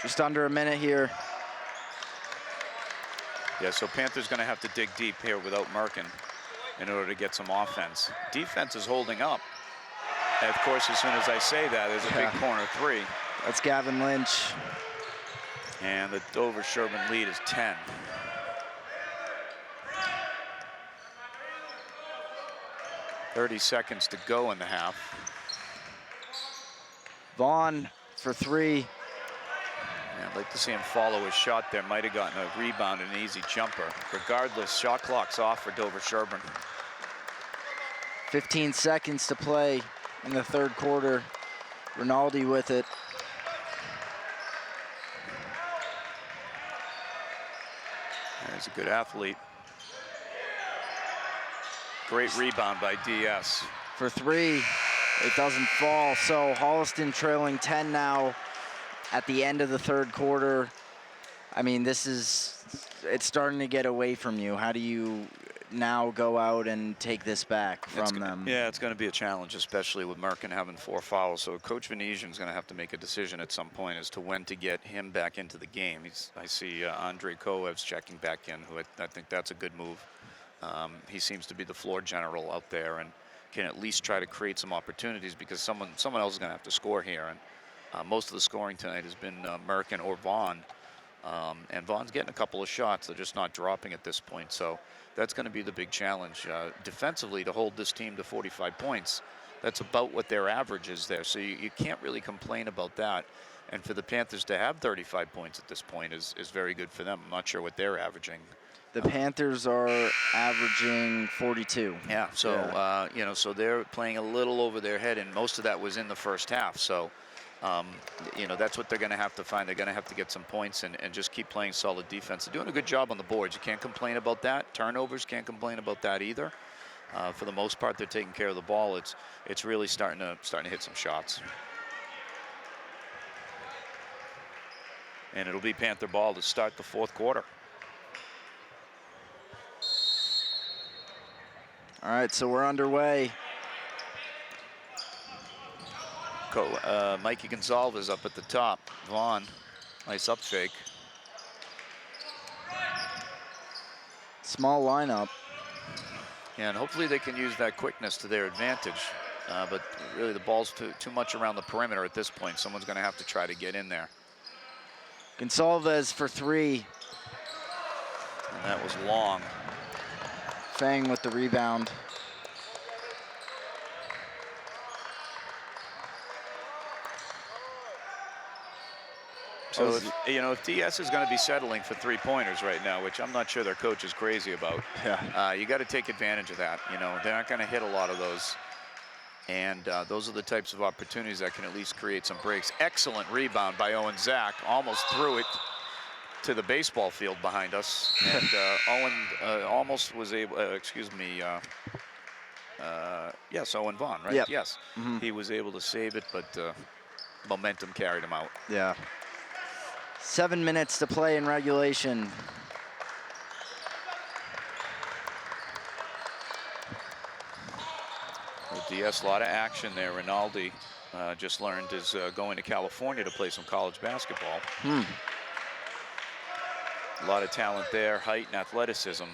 Just under a minute here. Yeah, so Panthers gonna have to dig deep here without Merkin in order to get some offense. Defense is holding up. And of course, as soon as I say that, there's a big corner 3. That's Gavin Lynch. And the Dover-Sherborn lead is 10. .30 seconds to go in the half. Vaughn for 3. Yeah, I'd like to see him follow his shot there. Might have gotten a rebound and an easy jumper. Regardless, shot clock's off for Dover-Sherborn. 15 seconds to play in the third quarter. Rinaldi with it. He's a good athlete. Great rebound by DS. For 3, it doesn't fall. So Holliston trailing 10 now at the end of the third quarter. I mean, it's starting to get away from you. How do you now go out and take this back from them? Yeah, it's going to be a challenge, especially with Merkin having 4 fouls. So Coach Venetian's going to have to make a decision at some point as to when to get him back into the game. I see Andre Koev's checking back in, who I think that's a good move. He seems to be the floor general out there and can at least try to create some opportunities because someone else is going to have to score here. And most of the scoring tonight has been Merkin or Vaughn. And Vaughn's getting a couple of shots. They're just not dropping at this point. So that's going to be the big challenge. Defensively, to hold this team to 45 points, that's about what their average is there. So you can't really complain about that. And for the Panthers to have 35 points at this point is very good for them. I'm not sure what they're averaging. The Panthers are averaging 42. Yeah, so, so they're playing a little over their head, and most of that was in the first half. So, that's what they're going to have to find. They're going to have to get some points and just keep playing solid defense. They're doing a good job on the boards. You can't complain about that. Turnovers, can't complain about that either. For the most part, they're taking care of the ball. It's really starting to hit some shots. And it'll be Panther ball to start the fourth quarter. All right, so we're underway. Mikey Gonsalves up at the top. Vaughn, nice up fake. Small lineup. Yeah, and hopefully they can use that quickness to their advantage. But really the ball's too much around the perimeter at this point. Someone's going to have to try to get in there. Gonsalves for 3. And that was long. Fang with the rebound. So, if DS is going to be settling for three-pointers right now, which I'm not sure their coach is crazy about, you got to take advantage of that. They're not going to hit a lot of those. And those are the types of opportunities that can at least create some breaks. Excellent rebound by Owen Zach. Almost threw it to the baseball field behind us. And Owen almost was able, yes, Owen Vaughn, right? Yep. Yes. He was able to save it, but momentum carried him out. Yeah. 7 minutes to play in regulation. Well, DS, a lot of action there. Rinaldi just learned is going to California to play some college basketball. A lot of talent there, height and athleticism.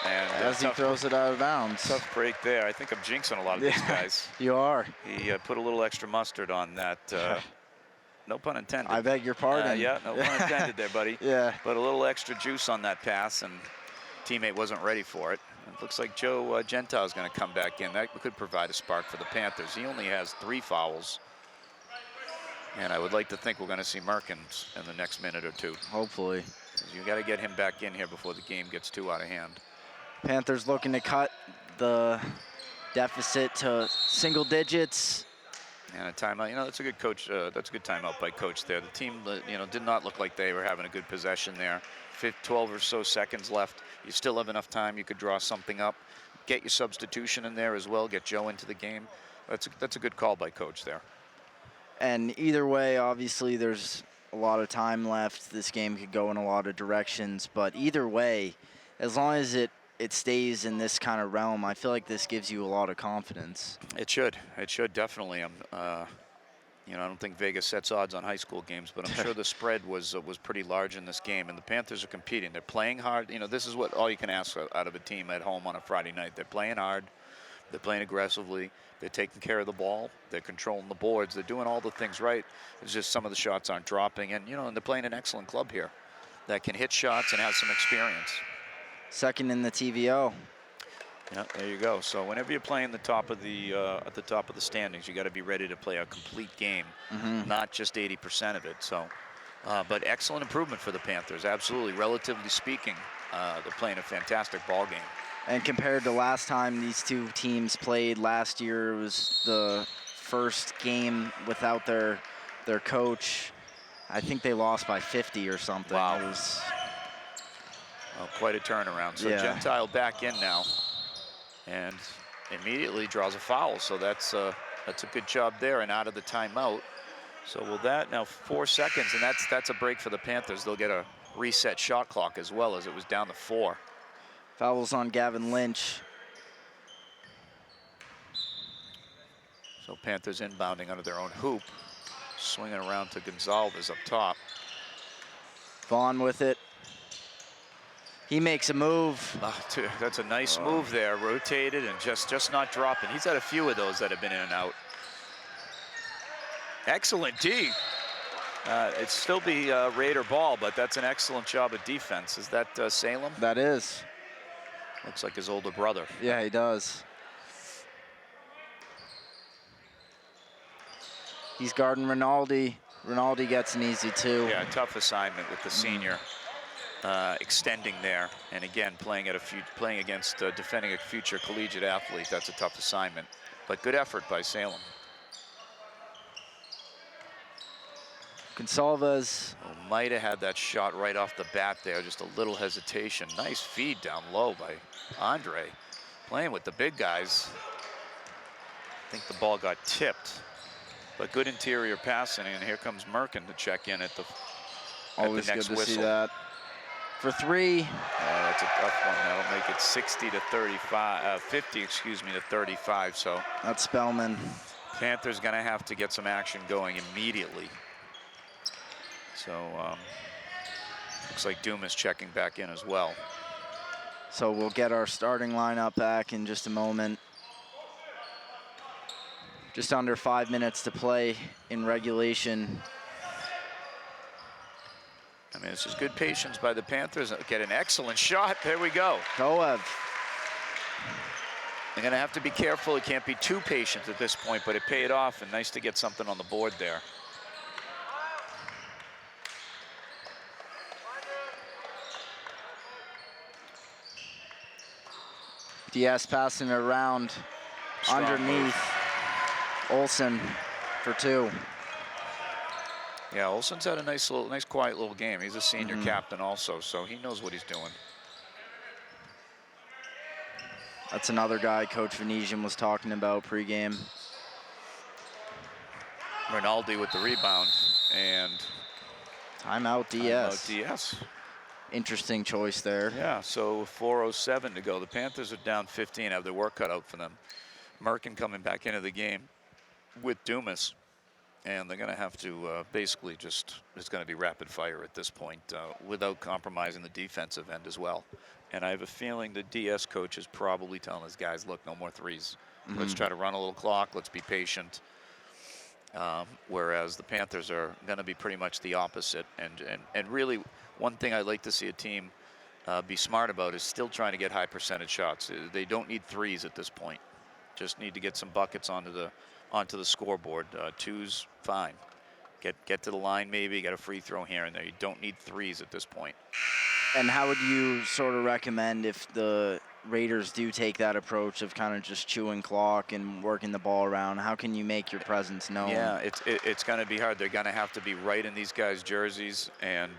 And as he throws it out of bounds. Tough break there. I think I'm jinxing a lot of these guys. You are. He put a little extra mustard on that. No pun intended. I beg your pardon. Yeah, no pun intended there, buddy. Yeah. But a little extra juice on that pass, and teammate wasn't ready for it. It looks like Joe Gentile is going to come back in. That could provide a spark for the Panthers. He only has 3 fouls. And I would like to think we're going to see Merkins in the next minute or two. Hopefully. You got to get him back in here before the game gets too out of hand. Panthers looking to cut the deficit to single digits. And a timeout. That's a good coach. That's a good timeout by coach there. The team, did not look like they were having a good possession there. 12 or so seconds left. You still have enough time. You could draw something up. Get your substitution in there as well. Get Joe into the game. That's a good call by coach there. And either way, obviously, there's a lot of time left. This game could go in a lot of directions. But either way, as long as it stays in this kind of realm, I feel like this gives you a lot of confidence. It should. It should, definitely. I don't think Vegas sets odds on high school games, but I'm sure the spread was pretty large in this game. And the Panthers are competing. They're playing hard. This is what all you can ask out of a team at home on a Friday night. They're playing hard. They're playing aggressively. They're taking care of the ball. They're controlling the boards. They're doing all the things right. It's just some of the shots aren't dropping. And, and they're playing an excellent club here that can hit shots and has some experience. Second in the TVO. Yeah, there you go. So whenever you're playing the top of the at the top of the standings, you got to be ready to play a complete game, not just 80% of it. So, but excellent improvement for the Panthers. Absolutely, relatively speaking, they're playing a fantastic ball game. And compared to last time these two teams played last year, it was the first game without their coach. I think they lost by 50 or something. Wow. It was quite a turnaround. So Gentile back in now, and immediately draws a foul. So that's a good job there, and out of the timeout. So will that now 4 seconds, and that's a break for the Panthers. They'll get a reset shot clock as well, as it was down to 4. Fouls on Gavin Lynch. So Panthers inbounding under their own hoop, swinging around to Gonzalez up top. Vaughn with it. He makes a move. That's a nice move there, rotated and just not dropping. He's had a few of those that have been in and out. Excellent D. It'd still be Raider ball, but that's an excellent job of defense. Is that Salem? That is. Looks like his older brother. Yeah, he does. He's guarding Rinaldi. Rinaldi gets an easy 2. Yeah, tough assignment with the senior extending there, and again playing against defending a future collegiate athlete. That's a tough assignment, but good effort by Salem. Gonsalves might have had that shot right off the bat there, just a little hesitation. Nice feed down low by Andre, playing with the big guys. I think the ball got tipped, but good interior passing, and here comes Merkin to check in at the always next good to whistle. see that. For 3. That's a tough one. That'll make it 60 to 35, 50, excuse me, to 35. So that's Spellman. Panthers gonna have to get some action going immediately. So looks like Doom is checking back in as well. So we'll get our starting lineup back in just a moment. Just under 5 minutes to play in regulation. I mean, this is good patience by the Panthers. Get an excellent shot. There we go. Koev. They're going to have to be careful. It can't be too patient at this point, but it paid off, and nice to get something on the board there. DS passing it around. Strong Underneath. move. Olsen for 2. Yeah, Olsen's had a nice quiet little game. He's a senior captain also, so he knows what he's doing. That's another guy Coach Venetian was talking about pregame. Rinaldi with the rebound, and Timeout DS. Timeout DS. Interesting choice there. Yeah, so 4:07 to go. The Panthers are down 15, have their work cut out for them. Merkin coming back into the game with Dumas, and they're going to have to basically just, it's going to be rapid fire at this point without compromising the defensive end as well. And I have a feeling the DS coach is probably telling his guys, look, no more threes. Let's try to run a little clock. Let's be patient. Whereas the Panthers are going to be pretty much the opposite. And really, one thing I'd like to see a team be smart about is still trying to get high percentage shots. They don't need threes at this point. Just need to get some buckets onto the scoreboard. 2's fine. Get to the line maybe, get a free throw here and there. You don't need threes at this point. And how would you sort of recommend if the Raiders do take that approach of kind of just chewing clock and working the ball around? How can you make your presence known? Yeah, it's going to be hard. They're going to have to be right in these guys' jerseys, and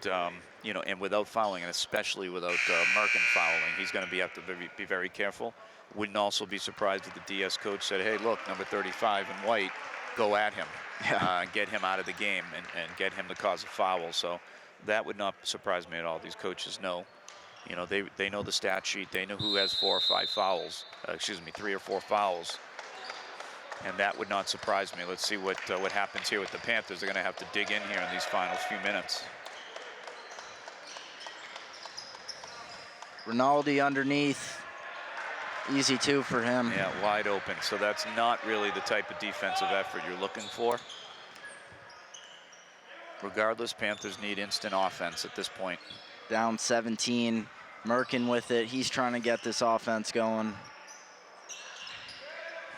you know, and without fouling, and especially without Merkin fouling, he's going to have to be very careful. Wouldn't also be surprised if the DS coach said, "Hey, look, number 35 in white, go at him, get him out of the game, and get him to cause a foul." So that would not surprise me at all. These coaches know. You know, they know the stat sheet. They know who has 4 or 5 fouls. 3 or 4 fouls. And that would not surprise me. Let's see what happens here with the Panthers. They're going to have to dig in here in these final few minutes. Rinaldi underneath. Easy 2 for him. Yeah, wide open. So that's not really the type of defensive effort you're looking for. Regardless, Panthers need instant offense at this point. Down 17. Merkin with it. He's trying to get this offense going.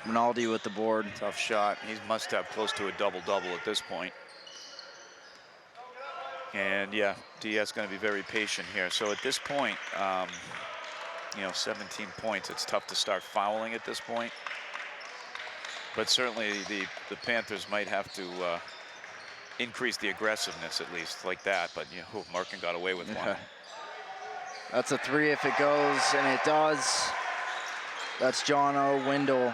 Rinaldi with the board. Tough shot. He must have close to a double-double at this point. And yeah, DS going to be very patient here. So at this point, you know, 17 points. It's tough to start fouling at this point. But certainly the Panthers might have to increase the aggressiveness at least like that. But you know, Merkin got away with one. That's a 3 if it goes, and it does. That's John O. Windle.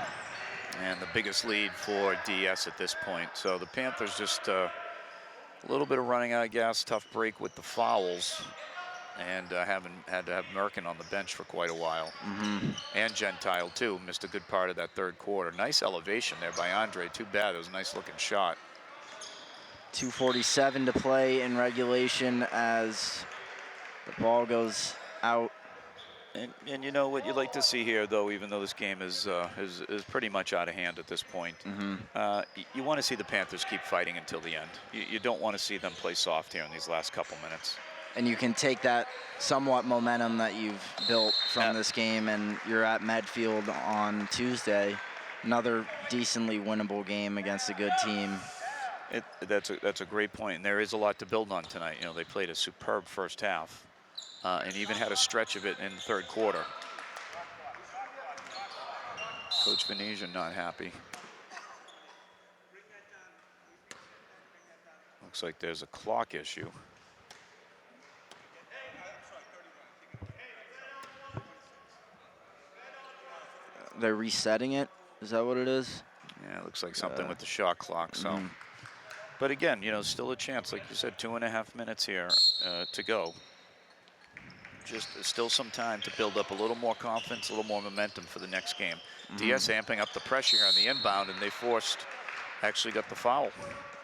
And the biggest lead for DS at this point. So the Panthers just a little bit of running out of gas, tough break with the fouls, and haven't had to have Merkin on the bench for quite a while. And Gentile too, missed a good part of that third quarter. Nice elevation there by Andre, too bad, it was a nice looking shot. 2:47 to play in regulation as the ball goes out. And you know what you like to see here, though, even though this game is pretty much out of hand at this point, you want to see the Panthers keep fighting until the end. You don't want to see them play soft here in these last couple minutes. And you can take that somewhat momentum that you've built from this game, and you're at Medfield on Tuesday. Another decently winnable game against a good team. That's a great point, and there is a lot to build on tonight. You know, they played a superb first half. And even had a stretch of it in the third quarter. Coach Venetian not happy. Looks like there's a clock issue. They're resetting it? Is that what it is? Yeah, it looks like something with the shot clock. So, but again, you know, still a chance. Like you said, 2.5 minutes here to go. Just still some time to build up a little more confidence, a little more momentum for the next game. DS amping up the pressure here on the inbound, and they actually got the foul.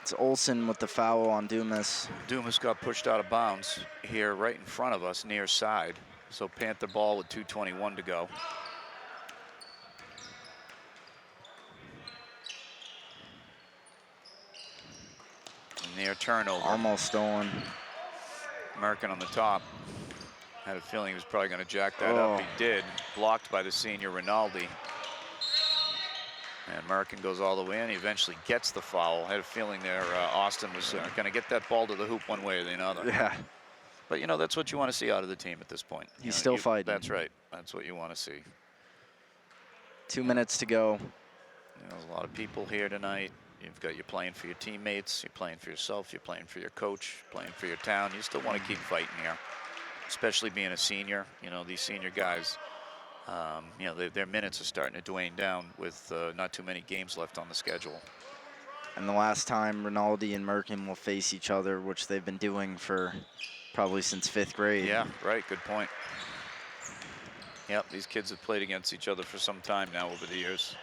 It's Olsen with the foul on Dumas. Dumas got pushed out of bounds here right in front of us, near side. So Panther ball with 2:21 to go. Near turnover. Almost stolen. Merkin on the top. Had a feeling he was probably going to jack that up. He did. Blocked by the senior Rinaldi. And Merkin goes all the way in. He eventually gets the foul. Had a feeling there Austin was going to get that ball to the hoop one way or the other. Yeah. But, you know, that's what you want to see out of the team at this point. He's still fighting. That's right. That's what you want to see. 2 minutes to go. You know, a lot of people here tonight. You're playing for your teammates. You're playing for yourself. You're playing for your coach. Playing for your town. You still want to keep fighting here, especially being a senior. You know, these senior guys, you know, their minutes are starting to wane down with not too many games left on the schedule. And the last time Rinaldi and Merkin will face each other, which they've been doing for probably since 5th grade. Yeah, right, good point. Yep, these kids have played against each other for some time now over the years.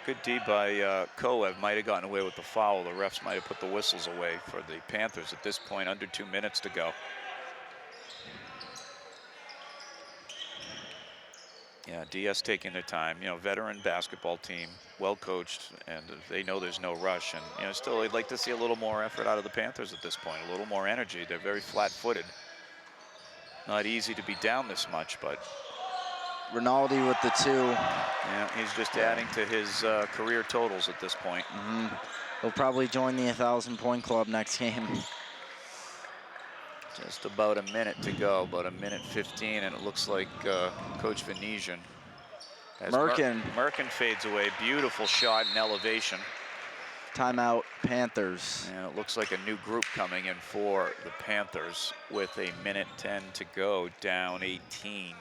Good D by Koev. Might have gotten away with the foul. The refs might have put the whistles away for the Panthers at this point, under 2 minutes to go. Yeah, DS taking their time. You know, veteran basketball team, well coached, and they know there's no rush. And, you know, still, they'd like to see a little more effort out of the Panthers at this point, a little more energy. They're very flat-footed. Not easy to be down this much, but Rinaldi with the 2. Yeah, he's just adding to his career totals at this point. He'll probably join the 1,000-point club next game. Just about a minute to go, about a minute 15, and it looks like Coach Venetian. As Merkin fades away. Beautiful shot in elevation. Timeout, Panthers. And it looks like a new group coming in for the Panthers with a minute 10 to go, down 18.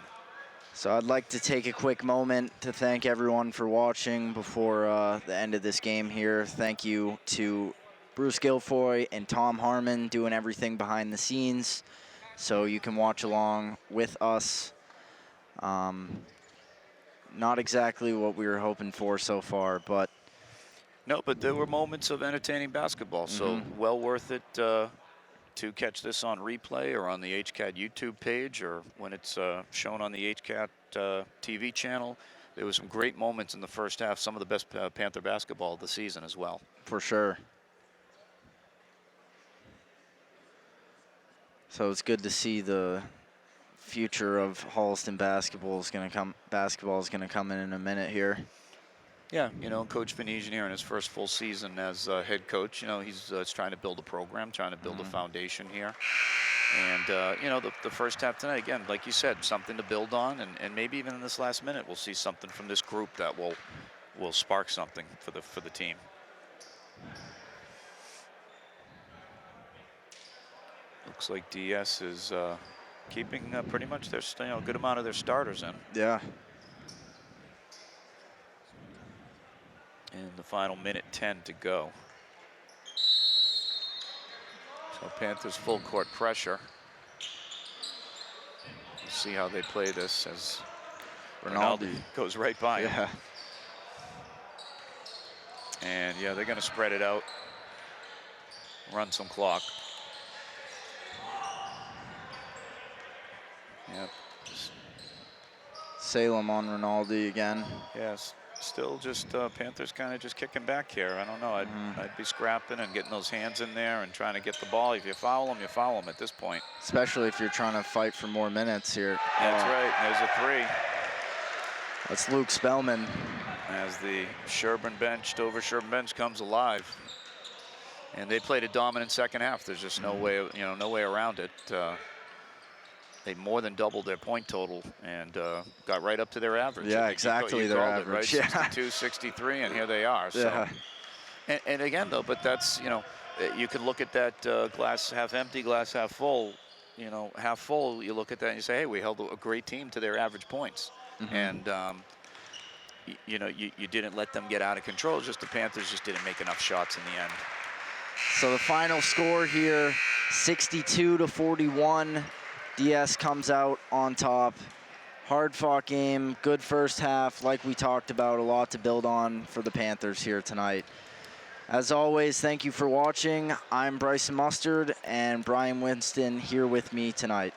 So I'd like to take a quick moment to thank everyone for watching before the end of this game here. Thank you to Bruce Guilfoy and Tom Harmon doing everything behind the scenes so you can watch along with us. Not exactly what we were hoping for so far, but no, but there were moments of entertaining basketball, so well worth it to catch this on replay or on the HCAT YouTube page or when it's shown on the HCAT TV channel. There was some great moments in the first half, some of the best Panther basketball of the season as well. For sure. So it's good to see the future of Holliston basketball is going to come in a minute here. Yeah, you know, Coach Venetian here in his first full season as head coach, you know, he's trying to build a program, trying to build a foundation here. And, you know, the first half tonight, again, like you said, something to build on. And maybe even in this last minute, we'll see something from this group that will spark something for the team. Looks like DS is keeping pretty much their, you know, a good amount of their starters in. Yeah. In the final minute 10 to go. So Panthers full court pressure. We'll see how they play this as Rinaldi goes right by him. And yeah, they're going to spread it out, run some clock. Yep. Salem on Rinaldi again. Yes. Still just Panthers kind of just kicking back here. I don't know. I'd be scrapping and getting those hands in there and trying to get the ball. If you foul them, you foul them at this point. Especially if you're trying to fight for more minutes here. That's right. There's a 3. That's Luke Spellman. As the Sherborn bench comes alive. And they played a dominant second half. There's just no way, you know, no way around it. They more than doubled their point total and got right up to their average. Yeah, exactly their average. It, right? Yeah. 62, 63, and here they are. So. Yeah. And again, though, but that's, you know, you could look at that glass half empty, glass half full. You know, half full, you look at that and you say, hey, we held a great team to their average points. And, you know, you didn't let them get out of control. Just the Panthers just didn't make enough shots in the end. So the final score here, 62-41. DS comes out on top. Hard-fought game, good first half. Like we talked about, a lot to build on for the Panthers here tonight. As always, thank you for watching. I'm Bryson Mustard, and Brian Winston here with me tonight.